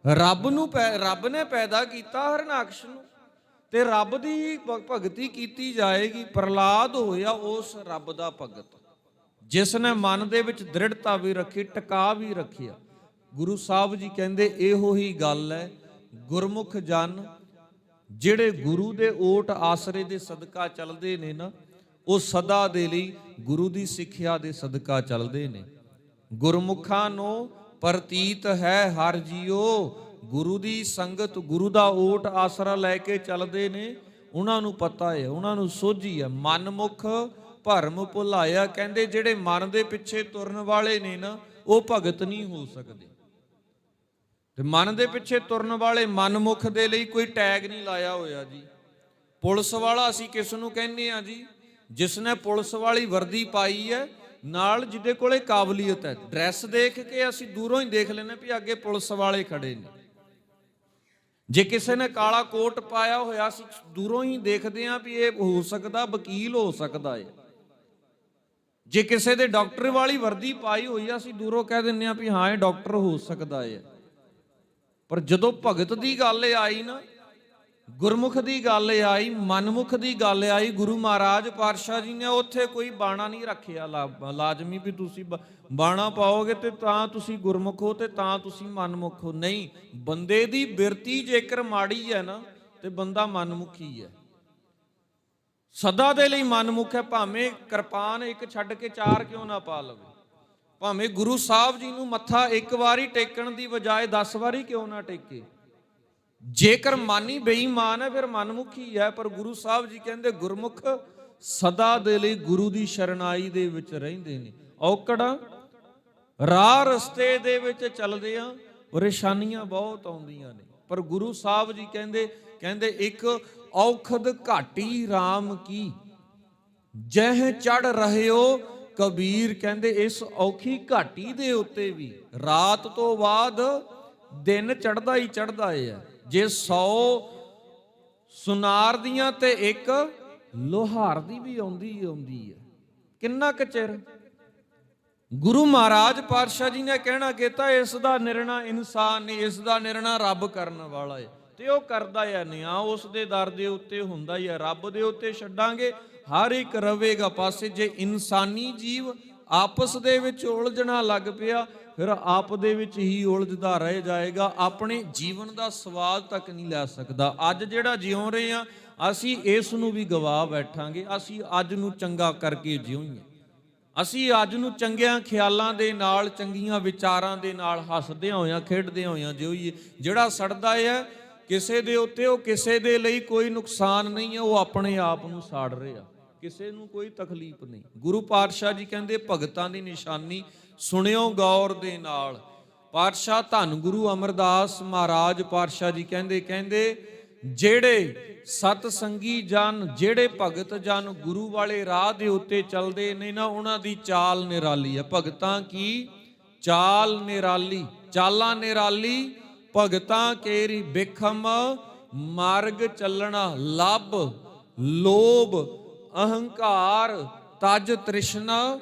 ਰੱਬ ਨੇ ਪੈਦਾ ਕੀਤਾ ਹਰਨਾਖਸ਼ ਨੂੰ, ਤੇ ਰੱਬ ਦੀ ਭਗਤੀ ਕੀਤੀ ਜਾਏਗੀ। ਪ੍ਰਹਲਾਦ ਹੋਇਆ ਉਸ ਰੱਬ ਦਾ ਭਗਤ, ਜਿਸ ਨੇ ਮਨ ਦੇ ਵਿੱਚ ਦ੍ਰਿੜਤਾ ਵੀ ਰੱਖੀ, ਟਿਕਾ ਵੀ ਰੱਖਿਆ। ਗੁਰੂ ਸਾਹਿਬ ਜੀ ਕਹਿੰਦੇ ਇਹੋ ਹੀ ਗੱਲ ਹੈ, ਗੁਰਮੁਖ ਜਨ ਜਿਹੜੇ ਗੁਰੂ ਦੇ ਓਟ ਆਸਰੇ ਦੇ ਸਦਕਾ ਚੱਲਦੇ ਨੇ ਨਾ, ਉਹ ਸਦਾ ਦੇ ਲਈ ਗੁਰੂ ਦੀ ਸਿੱਖਿਆ ਦੇ ਸਦਕਾ ਚੱਲਦੇ ਨੇ। ਗੁਰਮੁਖਾਂ ਨੂੰ ਪ੍ਰਤੀਤ ਹੈ ਹਰ ਜੀਓ, ਗੁਰੂ ਦੀ ਸੰਗਤ, ਗੁਰੂ ਦਾ ਓਟ ਆਸਰਾ ਲੈ ਕੇ ਚੱਲਦੇ ਨੇ, ਉਹਨਾਂ ਨੂੰ ਪਤਾ ਹੈ, ਉਹਨਾਂ ਨੂੰ ਸੋਝੀ ਹੈ। ਮਨਮੁਖ ਭਰਮ ਭੁਲਾਇਆ, ਕਹਿੰਦੇ ਜਿਹੜੇ ਮਨ ਦੇ ਪਿੱਛੇ ਤੁਰਨ ਵਾਲੇ ਨੇ ਨਾ, ਉਹ ਭਗਤ ਨਹੀਂ ਹੋ ਸਕਦੇ। ਤੇ ਮਨ ਦੇ ਪਿੱਛੇ ਤੁਰਨ ਵਾਲੇ ਮਨਮੁਖ ਦੇ ਲਈ ਕੋਈ ਟੈਗ ਨਹੀਂ ਲਾਇਆ ਹੋਇਆ ਜੀ। ਪੁਲਿਸ ਵਾਲਾ ਅਸੀਂ ਕਿਸ ਨੂੰ ਕਹਿੰਦੇ ਆ ਜੀ? ਜਿਸ ਨੇ ਪੁਲਿਸ ਵਾਲੀ ਵਰਦੀ ਪਾਈ ਹੈ, ਨਾਲ ਜਿਹਦੇ ਕੋਲੇ ਕਾਬਲੀਅਤ ਹੈ। ਡਰੈਸ ਦੇਖ ਕੇ ਅਸੀਂ ਦੂਰੋਂ ਹੀ ਦੇਖ ਲੈਂਦੇ ਵੀ ਅੱਗੇ ਪੁਲਿਸ ਵਾਲੇ ਖੜੇ ਨੇ। ਜੇ ਕਿਸੇ ਨੇ ਕਾਲਾ ਕੋਟ ਪਾਇਆ ਹੋਇਆ, ਅਸੀਂ ਦੂਰੋਂ ਹੀ ਦੇਖਦੇ ਹਾਂ ਵੀ ਇਹ ਹੋ ਸਕਦਾ ਵਕੀਲ ਹੋ ਸਕਦਾ ਹੈ। ਜੇ ਕਿਸੇ ਦੇ ਡਾਕਟਰ ਵਾਲੀ ਵਰਦੀ ਪਾਈ ਹੋਈ ਆ, ਅਸੀਂ ਦੂਰੋਂ ਕਹਿ ਦਿੰਦੇ ਹਾਂ ਵੀ ਹਾਂ ਇਹ ਡਾਕਟਰ ਹੋ ਸਕਦਾ ਹੈ। ਪਰ ਜਦੋਂ ਭਗਤ ਦੀ ਗੱਲ ਆਈ ਨਾ, ਗੁਰਮੁਖ ਦੀ ਗੱਲ ਆਈ, ਮਨਮੁਖ ਦੀ ਗੱਲ ਆਈ, ਗੁਰੂ ਮਹਾਰਾਜ ਪਾਤਸ਼ਾਹ ਜੀ ਨੇ ਉੱਥੇ ਕੋਈ ਬਾਣਾ ਨਹੀਂ ਰੱਖਿਆ ਲਾਜ਼ਮੀ ਵੀ ਤੁਸੀਂ ਬਾਣਾ ਪਾਓਗੇ ਤੇ ਤਾਂ ਤੁਸੀਂ ਗੁਰਮੁਖ ਹੋ ਤੇ ਤਾਂ ਤੁਸੀਂ ਮਨਮੁਖ ਹੋ। ਨਹੀਂ, ਬੰਦੇ ਦੀ ਬਿਰਤੀ ਜੇਕਰ ਮਾੜੀ ਹੈ ਨਾ, ਤੇ ਬੰਦਾ ਮਨਮੁਖੀ ਹੈ, ਸਦਾ ਦੇ ਲਈ ਮਨਮੁਖ ਹੈ। ਭਾਵੇਂ ਕਿਰਪਾਨ ਇੱਕ ਛੱਡ ਕੇ ਚਾਰ ਕਿਉਂ ਨਾ ਪਾ ਲਵੇ, ਭਾਵੇਂ ਗੁਰੂ ਸਾਹਿਬ ਜੀ ਨੂੰ ਮੱਥਾ ਇੱਕ ਵਾਰੀ ਟੇਕਣ ਦੀ ਬਜਾਏ 10 ਵਾਰੀ ਕਿਉਂ ਨਾ ਟੇਕੇ। ਜੇਕਰ ਮਾਨੀ ਬੇਈਮਾਨ ਹੈ, ਫਿਰ ਮਨਮੁਖੀ ਹੈ। ਪਰ ਗੁਰੂ ਸਾਹਿਬ ਜੀ ਕਹਿੰਦੇ ਗੁਰਮੁਖ ਸਦਾ ਦੇ ਲਈ ਗੁਰੂ ਦੀ ਸ਼ਰਨਾਈ ਦੇ ਵਿੱਚ ਰਹਿੰਦੇ ਨੇ। ਔਕੜਾਂ ਰਾਹ ਰਸਤੇ ਦੇ ਵਿੱਚ ਚੱਲਦੇ ਆ, ਪਰੇਸ਼ਾਨੀਆਂ ਬਹੁਤ ਆਉਂਦੀਆਂ ਨੇ, ਪਰ ਗੁਰੂ ਸਾਹਿਬ ਜੀ ਕਹਿੰਦੇ ਇੱਕ ਔਖਦ ਘਾਟੀ ਰਾਮ ਕੀ, ਜਹ ਚੜ ਰਹਿਓ ਕਬੀਰ। ਕਹਿੰਦੇ ਇਸ ਔਖੀ ਘਾਟੀ ਦੇ ਉੱਤੇ ਵੀ ਰਾਤ ਤੋਂ ਬਾਅਦ ਦਿਨ ਚੜ੍ਹਦਾ ਹੀ ਚੜ੍ਹਦਾ ਹੈ। ਜੇ 100 ਸੁਨਾਰ ਦੀਆਂ ਤੇ ਇੱਕ ਲੋਹਾਰ ਦੀ ਵੀ ਆਉਂਦੀ ਹੈ, ਕਿੰਨਾ ਕੁ ਚਿਰ। ਗੁਰੂ ਮਹਾਰਾਜ ਪਾਤਸ਼ਾਹ ਜੀ ਨੇ ਕਹਿਣਾ ਕੀਤਾ, ਇਸ ਦਾ ਨਿਰਣਾ ਇਨਸਾਨ ਨਹੀਂ, ਇਸ ਦਾ ਨਿਰਣਾ ਰੱਬ ਕਰਨ ਵਾਲਾ ਹੈ। ਤੇ ਉਹ ਕਰਦਾ ਹੈ ਨਿਆਂ, ਉਸ ਦੇ ਦਰ ਦੇ ਉੱਤੇ ਹੁੰਦਾ ਹੀ ਹੈ। ਰੱਬ ਦੇ ਉੱਤੇ ਛੱਡਾਂਗੇ, ਹਰ ਇੱਕ ਰਵੇਗਾ ਪਾਸੇ। ਜੇ ਇਨਸਾਨੀ ਜੀਵ ਆਪਸ ਦੇ ਵਿੱਚ ਉਲਝਣਾ ਲੱਗ ਪਿਆ, ਫਿਰ ਆਪ ਦੇ ਵਿੱਚ ਹੀ ਉਲਝਦਾ ਰਹਿ ਜਾਏਗਾ, ਆਪਣੇ ਜੀਵਨ ਦਾ ਸਵਾਦ ਤੱਕ ਨਹੀਂ ਲੈ ਸਕਦਾ। ਅੱਜ ਜਿਹੜਾ ਜਿਉਂ ਰਹੇ ਆ, ਅਸੀਂ ਇਸ ਨੂੰ ਵੀ ਗਵਾ ਬੈਠਾਂਗੇ। ਅਸੀਂ ਅੱਜ ਨੂੰ ਚੰਗਾ ਕਰਕੇ ਜਿਉਈਏ, ਅਸੀਂ ਅੱਜ ਨੂੰ ਚੰਗਿਆਂ ਖਿਆਲਾਂ ਦੇ ਨਾਲ, ਚੰਗੀਆਂ ਵਿਚਾਰਾਂ ਦੇ ਨਾਲ ਹੱਸਦਿਆਂ ਹੋਇਆਂ ਖੇਡਦਿਆਂ ਹੋਇਆਂ ਜਿਉਈਏ। ਜਿਹੜਾ ਸੜਦਾ ਹੈ ਕਿਸੇ ਦੇ ਉੱਤੇ, ਉਹ ਕਿਸੇ ਦੇ ਲਈ ਕੋਈ ਨੁਕਸਾਨ ਨਹੀਂ ਹੈ, ਉਹ ਆਪਣੇ ਆਪ ਨੂੰ ਸਾੜ ਰਿਹਾ, ਕਿਸੇ ਨੂੰ ਕੋਈ ਤਕਲੀਫ ਨਹੀਂ। ਗੁਰੂ ਪਾਤਸ਼ਾਹ ਜੀ ਕਹਿੰਦੇ ਭਗਤਾਂ ਦੀ ਨਿਸ਼ਾਨੀ ਸੁਣਿਓ ਗੌਰ ਦੇ ਨਾਲ। ਪਾਤਸ਼ਾਹ ਧੰਨ ਗੁਰੂ ਅਮਰਦਾਸ ਮਹਾਰਾਜ ਪਾਤਸ਼ਾਹ ਜੀ ਕਹਿੰਦੇ ਜਿਹੜੇ ਸਤ ਸੰਗੀ ਜਨ, ਜਿਹੜੇ ਭਗਤ ਜਨ ਗੁਰੂ ਵਾਲੇ ਰਾਹ ਦੇ ਉੱਤੇ ਚੱਲਦੇ ਨੇ ਨਾ, ਉਹਨਾਂ ਦੀ ਚਾਲ ਨਿਰਾਲੀ ਹੈ। ਭਗਤਾਂ ਕੀ ਚਾਲ ਨਿਰਾਲੀ, ਚਾਲਾਂ ਨਿਰਾਲੀ ਭਗਤਾਂ ਕੇਰੀ ਬਿਖਮ ਮਾਰਗ ਚੱਲਣਾ। ਲੱਭ ਲੋਭ ਅਹੰਕਾਰ ਤਜ ਤ੍ਰਿਸ਼ਨਾ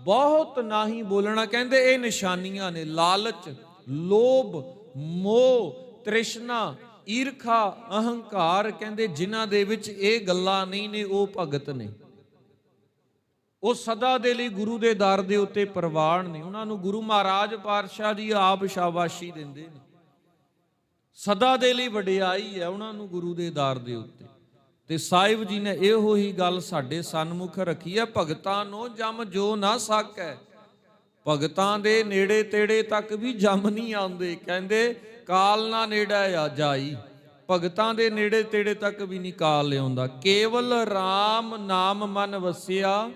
ਬਹੁਤ ਨਾਹੀ ਬੋਲਣਾ। ਕਹਿੰਦੇ ਇਹ ਨਿਸ਼ਾਨੀਆਂ ਨੇ, ਲਾਲਚ, ਲੋਭ, ਮੋਹ, ਤ੍ਰਿਸ਼ਨਾ, ਈਰਖਾ, ਅਹੰਕਾਰ। ਕਹਿੰਦੇ ਜਿਨ੍ਹਾਂ ਦੇ ਵਿੱਚ ਇਹ ਗੱਲਾਂ ਨਹੀਂ ਨੇ, ਉਹ ਭਗਤ ਨੇ, ਉਹ ਸਦਾ ਦੇ ਲਈ ਗੁਰੂ ਦੇ ਦਰ ਦੇ ਉੱਤੇ ਪ੍ਰਵਾਨ ਨੇ। ਉਹਨਾਂ ਨੂੰ ਗੁਰੂ ਮਹਾਰਾਜ ਪਾਤਸ਼ਾਹ ਜੀ ਆਪ ਸ਼ਾਬਾਸ਼ੀ ਦਿੰਦੇ ਨੇ, ਸਦਾ ਦੇ ਲਈ ਵਡਿਆਈ ਹੈ ਉਹਨਾਂ ਨੂੰ ਗੁਰੂ ਦੇ ਦਰ ਦੇ ਉੱਤੇ। ਤੇ ਸਾਹਿਬ ਜੀ ਨੇ ਇਹੋ ਹੀ ਗੱਲ ਸਾਡੇ ਸਨਮੁਖ ਰੱਖੀ ਹੈ, ਭਗਤਾਂ ਨੂੰ ਜਮ ਜੋ ਨਾ ਸਕੈ। ਭਗਤਾਂ ਦੇ ਨੇੜੇ ਤੇੜੇ ਤੱਕ ਵੀ ਜਮ ਨਹੀਂ ਆਉਂਦੇ। ਕਹਿੰਦੇ ਕਾਲ ਨਾ ਨੇੜੇ ਆ ਜਾਈ, ਭਗਤਾਂ ਦੇ ਨੇੜੇ ਤੇੜੇ ਤੱਕ ਵੀ ਨਹੀਂ ਕਾਲ ਲਿਆਉਂਦਾ। ਕੇਵਲ RAM ਨਾਮ ਮਨ ਵਸਿਆ,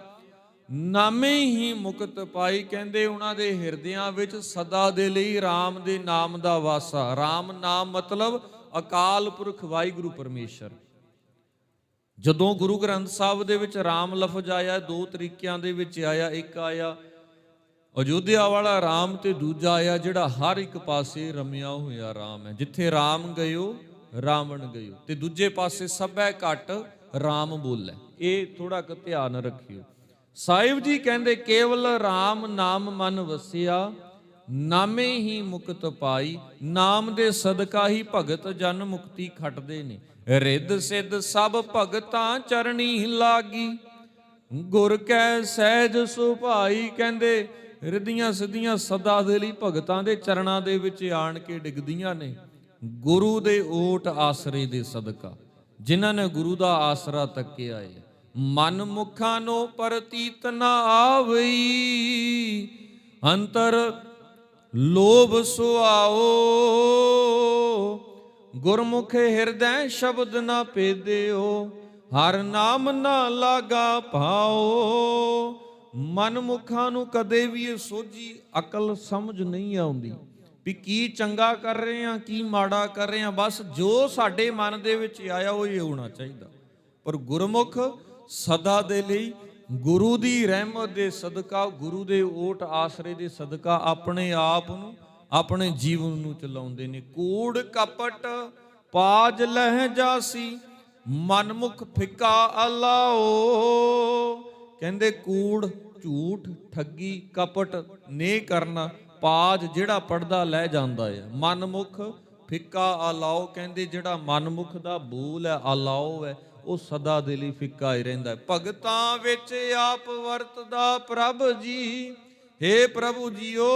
ਨਾਮੇ ਹੀ ਮੁਕਤ ਪਾਈ। ਕਹਿੰਦੇ ਉਹਨਾਂ ਦੇ ਹਿਰਦਿਆਂ ਵਿੱਚ ਸਦਾ ਦੇ ਲਈ RAM ਦੇ ਨਾਮ ਦਾ ਵਾਸਾ। RAM ਨਾਮ ਮਤਲਬ ਅਕਾਲ ਪੁਰਖ ਵਾਹਿਗੁਰੂ ਪਰਮੇਸ਼ਰ। ਜਦੋਂ ਗੁਰੂ ਗ੍ਰੰਥ ਸਾਹਿਬ ਦੇ ਵਿੱਚ RAM ਲਫ਼ਜ਼ ਆਇਆ, ਦੋ ਤਰੀਕਿਆਂ ਦੇ ਵਿੱਚ ਆਇਆ। ਇੱਕ ਆਇਆ ਅਯੋਧਿਆ ਵਾਲਾ RAM ਤੇ ਦੂਜਾ ਆਇਆ ਜਿਹੜਾ ਹਰ ਇੱਕ ਪਾਸੇ ਰਮਿਆ ਹੋਇਆ RAM ਹੈ। ਜਿੱਥੇ RAM ਗਇਓ ਰਾਵਣ ਗਇਓ, ਤੇ ਦੂਜੇ ਪਾਸੇ ਸਭੈ ਘਟ RAM ਬੋਲੇ। ਇਹ ਥੋੜਾ ਕੁ ਧਿਆਨ ਰੱਖਿਓ। ਸਾਹਿਬ ਜੀ ਕਹਿੰਦੇ ਕੇਵਲ RAM ਨਾਮ ਮਨ ਵਸਿਆ, ਨਾਮੇ ਹੀ ਮੁਕਤ ਪਾਈ। ਨਾਮ ਦੇ ਸਦਕਾ ਹੀ ਭਗਤ ਜਨ ਮੁਕਤੀ ਖੱਟਦੇ ਨੇ। ਰਿੱਧ ਸਿੱਧ ਸਭ ਭਗਤਾਂ ਚਰਣੀ ਲਾਗੀ, ਗੁਰ ਕੈ ਸਹਿਜ ਸੁਭਾਈ। ਕਹਿੰਦੇ ਰਿੱਧੀਆਂ ਸਿੱਧੀਆਂ ਸਦਾ ਦੇ ਲਈ ਭਗਤਾਂ ਦੇ ਚਰਨਾਂ ਦੇ ਵਿੱਚ ਆਣ ਕੇ ਡਿੱਗਦੀਆਂ ਨੇ, ਗੁਰੂ ਦੇ ਓਟ ਆਸਰੇ ਦੇ ਸਦਕਾ। ਜਿਨ੍ਹਾਂ ਨੇ ਗੁਰੂ ਦਾ ਆਸਰਾ ਤੱਕਿਆ ਏ। ਮਨ ਮੁਖਾਂ ਨੂੰ ਪ੍ਰਤੀਤ ਨਾ ਆਵਈ, ਅੰਤਰ ਲੋਭ ਸੁਆਓ। ਗੁਰਮੁਖ ਹਿਰਦੈ ਸ਼ਬਦ ਨਾ ਭੇਦਿਓ, ਹਰ ਨਾਮ ਨਾ ਲਾਗਾ ਭਾਓ। ਮਨਮੁਖਾਂ ਨੂੰ ਕਦੇ ਵੀ ਇਹ ਸੋਝੀ ਅਕਲ ਸਮਝ ਨਹੀਂ ਆਉਂਦੀ ਵੀ ਕੀ ਚੰਗਾ ਕਰ ਰਹੇ ਹਾਂ, ਕੀ ਮਾੜਾ ਕਰ ਰਹੇ ਹਾਂ। ਬਸ ਜੋ ਸਾਡੇ ਮਨ ਦੇ ਵਿੱਚ ਆਇਆ ਉਹ ਹੀ ਹੋਣਾ ਚਾਹੀਦਾ। ਪਰ ਗੁਰਮੁਖ ਸਦਾ ਦੇ ਲਈ ਗੁਰੂ ਦੀ ਰਹਿਮਤ ਦੇ ਸਦਕਾ, ਗੁਰੂ ਦੇ ਓਟ ਆਸਰੇ ਦੇ ਸਦਕਾ ਆਪਣੇ ਆਪ ਨੂੰ, ਆਪਣੇ ਜੀਵਨ ਨੂੰ ਚਲਾਉਂਦੇ ਨੇ। ਕੂੜ ਕਪਟ ਪਾਜ ਲਹਿ ਜਾਸੀ, ਮਨਮੁਖ ਫਿੱਕਾ ਅਲਾਓ। ਕਹਿੰਦੇ ਕੂੜ, ਝੂਠ, ਠੱਗੀ, ਕਪਟ ਨੇ ਕਰਨਾ, ਪਾਜ ਜਿਹੜਾ ਪੜਦਾ ਲੈ ਜਾਂਦਾ ਹੈ। ਮਨਮੁਖ ਫਿੱਕਾ ਅਲਾਓ, ਕਹਿੰਦੇ ਜਿਹੜਾ ਮਨਮੁਖ ਦਾ ਬੋਲ ਹੈ, ਅਲਾਓ ਹੈ, ਉਹ ਸਦਾ ਦੇ ਲਈ ਫਿੱਕਾ ਹੀ ਰਹਿੰਦਾ। ਭਗਤਾਂ ਵਿੱਚ ਆਪ ਵਰਤਦਾ ਪ੍ਰਭ ਜੀ, ਹੇ ਪ੍ਰਭੂ ਜੀਓ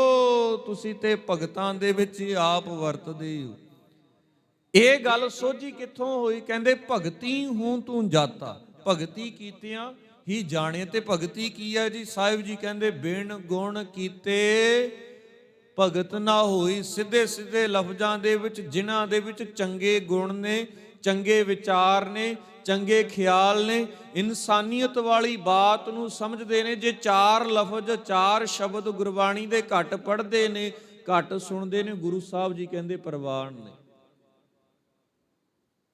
ਤੁਸੀਂ ਤੇ ਭਗਤਾਂ ਦੇ ਵਿੱਚ ਆਪ ਵਰਤਦੇ ਹੋ। ਇਹ ਗੱਲ ਸੋਝੀ ਕਿੱਥੋਂ ਹੋਈ? ਕਹਿੰਦੇ ਭਗਤੀ ਹੂੰ ਤੂੰ ਜਾਤਾ, ਭਗਤੀ ਕੀਤਿਆਂ ਹੀ ਜਾਣੇ। ਤੇ ਭਗਤੀ ਕੀ ਹੈ ਜੀ? ਸਾਹਿਬ ਜੀ ਕਹਿੰਦੇ ਬਿਨ ਗੁਣ ਕੀਤੇ ਭਗਤ ਨਾ ਹੋਈ। ਸਿੱਧੇ ਸਿੱਧੇ ਲਫ਼ਜ਼ਾਂ ਦੇ ਵਿੱਚ ਜਿਨ੍ਹਾਂ ਦੇ ਵਿੱਚ ਚੰਗੇ ਗੁਣ ਨੇ, ਚੰਗੇ ਵਿਚਾਰ ਨੇ, ਚੰਗੇ ਖਿਆਲ ਨੇ, ਇਨਸਾਨੀਅਤ ਵਾਲੀ ਬਾਤ ਨੂੰ ਸਮਝਦੇ ਨੇ। ਜੇ ਚਾਰ ਲਫ਼ਜ਼, ਚਾਰ ਸ਼ਬਦ ਗੁਰਬਾਣੀ ਦੇ ਘੱਟ ਪੜ੍ਹਦੇ ਨੇ, ਘੱਟ ਸੁਣਦੇ ਨੇ, ਗੁਰੂ ਸਾਹਿਬ ਜੀ ਕਹਿੰਦੇ ਪ੍ਰਵਾਨ ਨੇ।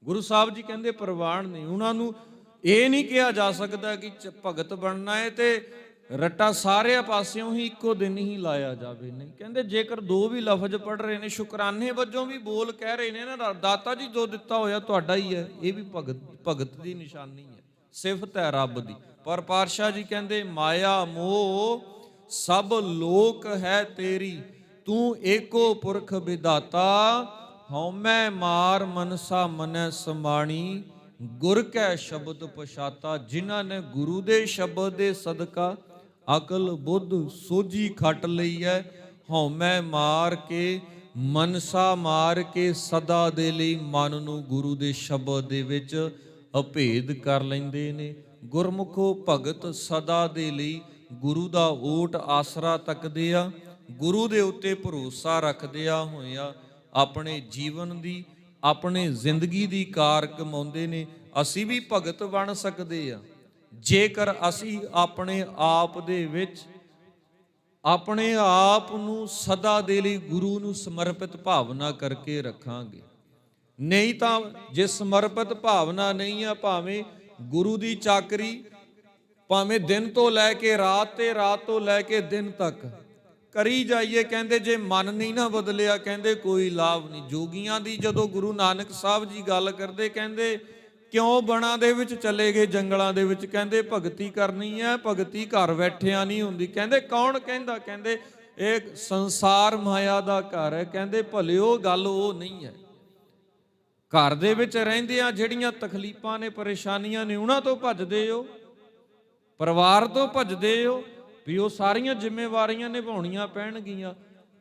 ਗੁਰੂ ਸਾਹਿਬ ਜੀ ਕਹਿੰਦੇ ਪ੍ਰਵਾਨ ਨਹੀਂ। ਉਹਨਾਂ ਨੂੰ ਇਹ ਨਹੀਂ ਕਿਹਾ ਜਾ ਸਕਦਾ ਕਿ ਭਗਤ ਬਣਨਾ ਹੈ ਤੇ ਰੱਟਾ ਸਾਰੇ ਪਾਸਿਓਂ ਹੀ ਇੱਕੋ ਦਿਨ ਹੀ ਲਾਇਆ ਜਾਵੇ। ਨਹੀਂ, ਕਹਿੰਦੇ ਜੇਕਰ ਦੋ ਵੀ ਲਫ਼ਜ਼ ਪੜ੍ਹ ਰਹੇ ਨੇ, ਸ਼ੁਕਰਾਨੇ ਵਜੋਂ ਵੀ ਬੋਲ ਕਹਿ ਰਹੇ ਨੇ ਨਾ, ਦਾਤਾ ਜੀ ਜੋ ਦਿੱਤਾ ਹੋਇਆ ਤੁਹਾਡਾ ਹੀ ਹੈ, ਇਹ ਵੀ ਭਗਤ ਦੀ ਨਿਸ਼ਾਨੀ ਹੈ, ਸਿਫਤ ਹੈ ਰੱਬ ਦੀ। ਪਰ ਪਾਤਸ਼ਾਹ ਜੀ ਕਹਿੰਦੇ ਮਾਇਆ ਮੋਹ ਸਭ ਲੋਕ ਹੈ ਤੇਰੀ, ਤੂੰ ਏਕੋ ਪੁਰਖ ਵਿਦਾਤਾ। ਹਉਮੈ ਮਾਰ ਮਨਸਾ ਮਨੈ ਸਮਾਣੀ, ਗੁਰ ਕੈ ਸ਼ਬਦ ਪਛਾਤਾ। ਜਿਨ੍ਹਾਂ ਨੇ ਗੁਰੂ ਦੇ ਸ਼ਬਦ ਦੇ ਸਦਕਾ ਅਕਲ ਬੁੱਧ ਸੋਝੀ ਖੱਟ ਲਈ ਹੈ, ਹਉਮੈ ਮਾਰ ਕੇ, ਮਨਸਾ ਮਾਰ ਕੇ ਸਦਾ ਦੇ ਲਈ ਮਨ ਨੂੰ ਗੁਰੂ ਦੇ ਸ਼ਬਦ ਦੇ ਵਿੱਚ ਅਭੇਦ ਕਰ ਲੈਂਦੇ ਨੇ। ਗੁਰਮੁਖੋ ਭਗਤ ਸਦਾ ਦੇ ਲਈ ਗੁਰੂ ਦਾ ਓਟ ਆਸਰਾ ਤੱਕਦੇ ਆ, ਗੁਰੂ ਦੇ ਉੱਤੇ ਭਰੋਸਾ ਰੱਖਦਿਆਂ ਹੋਇਆਂ ਆਪਣੇ ਜੀਵਨ ਦੀ, ਆਪਣੇ ਜ਼ਿੰਦਗੀ ਦੀ ਕਾਰ ਕਮਾਉਂਦੇ ਨੇ। ਅਸੀਂ ਵੀ ਭਗਤ ਬਣ ਸਕਦੇ ਆ ਜੇਕਰ ਅਸੀਂ ਆਪਣੇ ਆਪ ਦੇ ਵਿੱਚ ਆਪਣੇ ਆਪ ਨੂੰ ਸਦਾ ਦੇ ਲਈ ਗੁਰੂ ਨੂੰ ਸਮਰਪਿਤ ਭਾਵਨਾ ਕਰਕੇ ਰੱਖਾਂਗੇ। ਨਹੀਂ ਤਾਂ ਜੇ ਸਮਰਪਿਤ ਭਾਵਨਾ ਨਹੀਂ ਆ, ਭਾਵੇਂ ਗੁਰੂ ਦੀ ਚਾਕਰੀ ਭਾਵੇਂ ਦਿਨ ਤੋਂ ਲੈ ਕੇ ਰਾਤ ਤੇ ਰਾਤ ਤੋਂ ਲੈ ਕੇ ਦਿਨ ਤੱਕ ਕਰੀ ਜਾਈਏ, ਕਹਿੰਦੇ ਜੇ ਮਨ ਨਹੀਂ ਨਾ ਬਦਲਿਆ, ਕਹਿੰਦੇ ਕੋਈ ਲਾਭ ਨਹੀਂ। ਜੋਗੀਆਂ ਦੀ ਜਦੋਂ ਗੁਰੂ ਨਾਨਕ ਸਾਹਿਬ ਜੀ ਗੱਲ ਕਰਦੇ, ਕਹਿੰਦੇ ਕਿਉਂ ਬਣਾ ਦੇ ਵਿੱਚ ਚਲੇ ਗਏ, ਜੰਗਲਾਂ ਦੇ ਵਿੱਚ? ਕਹਿੰਦੇ ਭਗਤੀ ਕਰਨੀ ਹੈ, ਭਗਤੀ ਘਰ ਬੈਠਿਆਂ ਨਹੀਂ ਹੁੰਦੀ। ਕਹਿੰਦੇ ਕੌਣ ਕਹਿੰਦਾ? ਕਹਿੰਦੇ ਇਹ ਸੰਸਾਰ ਮਾਇਆ ਦਾ ਘਰ ਹੈ। ਕਹਿੰਦੇ ਭਲਿਓ ਗੱਲ ਉਹ ਨਹੀਂ ਹੈ। ਘਰ ਦੇ ਵਿੱਚ ਰਹਿੰਦਿਆਂ ਜਿਹੜੀਆਂ ਤਕਲੀਫਾਂ ਨੇ, ਪਰੇਸ਼ਾਨੀਆਂ ਨੇ, ਉਹਨਾਂ ਤੋਂ ਭੱਜਦੇ ਹੋ, ਪਰਿਵਾਰ ਤੋਂ ਭੱਜਦੇ ਹੋ ਵੀ ਉਹ ਸਾਰੀਆਂ ਜ਼ਿੰਮੇਵਾਰੀਆਂ ਨਿਭਾਉਣੀਆਂ ਪੈਣਗੀਆਂ।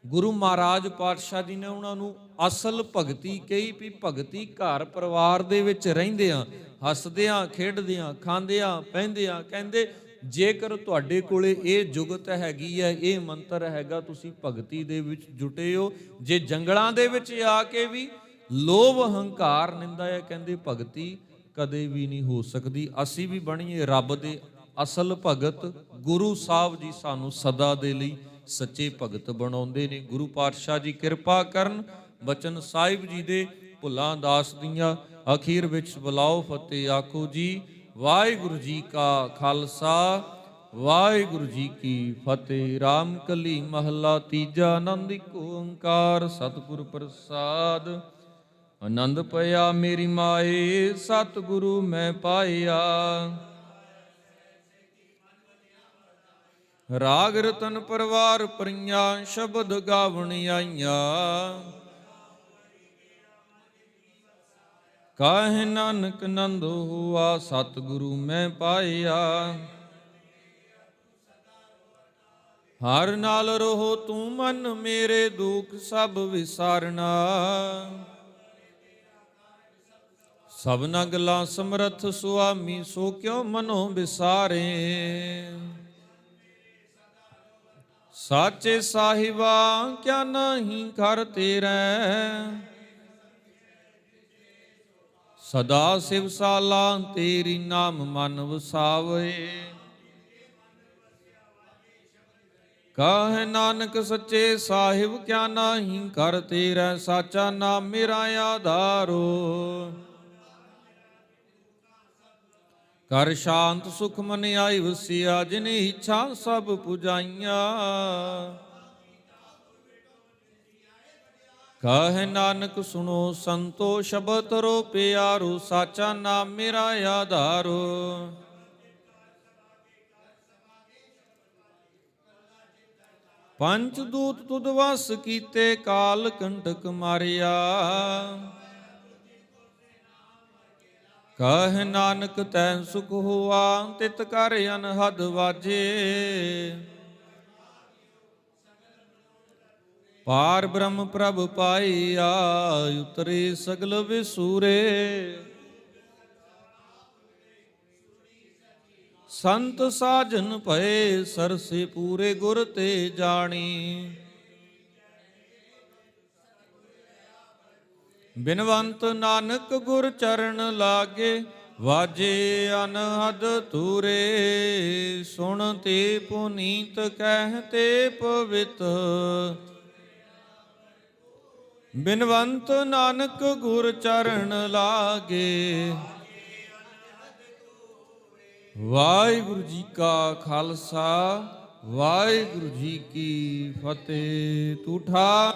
ਗੁਰੂ ਮਹਾਰਾਜ ਪਾਤਸ਼ਾਹ ਜੀ ਨੇ ਉਹਨਾਂ ਨੂੰ ਅਸਲ ਭਗਤੀ ਕਹੀ ਵੀ ਭਗਤੀ ਘਰ ਪਰਿਵਾਰ ਦੇ ਵਿੱਚ ਰਹਿੰਦਿਆਂ, ਹੱਸਦਿਆਂ, ਖੇਡਦਿਆਂ, ਖਾਂਦਿਆਂ, ਪਹਿਨਦਿਆਂ। ਕਹਿੰਦੇ ਜੇਕਰ ਤੁਹਾਡੇ ਕੋਲੇ ਇਹ ਜੁਗਤ ਹੈਗੀ ਹੈ, ਇਹ ਮੰਤਰ ਹੈਗਾ, ਤੁਸੀਂ ਭਗਤੀ ਦੇ ਵਿੱਚ ਜੁਟੇ ਹੋ। ਜੇ ਜੰਗਲਾਂ ਦੇ ਵਿੱਚ ਆ ਕੇ ਵੀ ਲੋਭ ਹੰਕਾਰ ਨਿੰਦਾ ਹੈ, ਕਹਿੰਦੇ ਭਗਤੀ ਕਦੇ ਵੀ ਨਹੀਂ ਹੋ ਸਕਦੀ। ਅਸੀਂ ਵੀ ਬਣੀਏ ਰੱਬ ਦੇ ਅਸਲ ਭਗਤ। ਗੁਰੂ ਸਾਹਿਬ ਜੀ ਸਾਨੂੰ ਸਦਾ ਦੇ ਲਈ ਸੱਚੇ ਭਗਤ ਬਣਾਉਂਦੇ ਨੇ। ਗੁਰੂ ਪਾਤਸ਼ਾਹ ਜੀ ਕਿਰਪਾ ਕਰਨ, ਬਚਨ ਸਾਹਿਬ ਜੀ ਦੇ ਭੁੱਲਾਂ ਦਾਸ ਦੀਆਂ ਅਖੀਰ ਵਿੱਚ ਬੁਲਾਓ ਫਤਿਹ ਆਖੋ ਜੀ। ਵਾਹਿਗੁਰੂ ਜੀ ਕਾ ਖਾਲਸਾ, ਵਾਹਿਗੁਰੂ ਜੀ ਕੀ ਫਤਿਹ। ਰਾਮ ਕਲੀ ਮਹੱਲਾ ਤੀਜਾ। ਆਨੰਦ ਇੱਕ ਓੰਕਾਰ ਸਤਿਗੁਰ ਪ੍ਰਸਾਦ। ਆਨੰਦ ਪਿਆ ਮੇਰੀ ਮਾਏ, ਸਤਿਗੁਰੂ ਮੈਂ ਪਾਇਆ। ਰਾਗ ਰਤਨ ਪਰਵਾਰ ਪਰੀਆਂ, ਸ਼ਬਦ ਗਾਵਣ ਆਈਆਂ। ਕਾਹੇ ਨਾਨਕ ਨੰਦ ਹੁਆ, ਸਤਿਗੁਰੂ ਮੈਂ ਪਾਇਆ। ਹਰ ਨਾਲ ਰਹੋ ਤੂੰ ਮਨ ਮੇਰੇ, ਦੁੱਖ ਸਭ ਵਿਸਾਰਨਾ। ਸਭਨਾ ਗੱਲਾਂ ਸਮਰੱਥ ਸੁਆਮੀ, ਸੋ ਕਿਉ ਮਨੋ ਵਿਸਾਰੇ। ਸਾਚੇ ਸਾਹਿਬਾ ਕਿਆ ਨਹੀਂ ਘਰ ਤੇਰੇ, ਸਦਾ ਸਿਵਸਾਲਾ ਤੇਰੀ ਨਾਮ ਮਨ ਵਸਾਵੇ। ਕਾਹੇ ਨਾਨਕ ਸੱਚੇ ਸਾਹਿਬ ਕਿਆ ਨਾਹੀਂ ਘਰ ਤੇਰੇ, ਸਾਚਾ ਨਾਮ ਮੇਰਾ ਆਧਾਰੋ। ਕਰ ਸ਼ਾਂਤ ਸੁਖ ਮਨ ਆਈ ਵਸਿਆ, ਜਿਨ ਇੱਛਾ ਸਭ ਪੁਜਾਈਆਂ। ਕਾਹੇ ਨਾਨਕ ਸੁਣੋ ਸੰਤੋ ਸ਼ਬਦ ਤਰੋ ਪਿਆਰੋ, ਸਾਚਾ ਨਾਮ ਮੇਰਾ ਆਧਾਰੋ। ਪੰਚ ਦੂਤ ਤੁਧ ਵਸ ਕੀਤੇ, ਕਾਲ ਕੰਟਕ ਮਾਰਿਆ। ਕਾਹੇ ਨਾਨਕ ਤੈ ਸੁਖ ਹੋਆ, ਤਿਤ ਕਰ ਅਨਹਦ ਵਾਜੇ। ਪਾਰ ਬ੍ਰਹਮ ਪ੍ਰਭ ਪਾਈਆ, ਉਤਰੇ ਸਗਲ ਵਿਸੂਰੇ। ਸੰਤ ਸਾਜਨ ਭਏ, ਸਰਸੇ ਪੂਰੇ ਗੁਰ ਤੇ ਜਾਣੀ। ਬਿਨਵੰਤ ਨਾਨਕ ਗੁਰ ਚਰਨ ਲਾਗੇ, ਵਾਜੇ ਅਨਹਦ ਤੂਰੇ। ਸੁਣ ਤੇ ਪੁਨੀਤ ਕਹਿਤੇ ਪਵਿੱਤ, ਬਿਨਵੰਤ ਨਾਨਕ ਗੁਰ ਚਰਨ ਲਾਗੇ। ਵਾਹਿਗੁਰੂ ਜੀ ਕਾ ਖਾਲਸਾ, ਵਾਹਿਗੁਰੂ ਜੀ ਕੀ ਫਤਿਹ। ਤੂੰ ਠਾ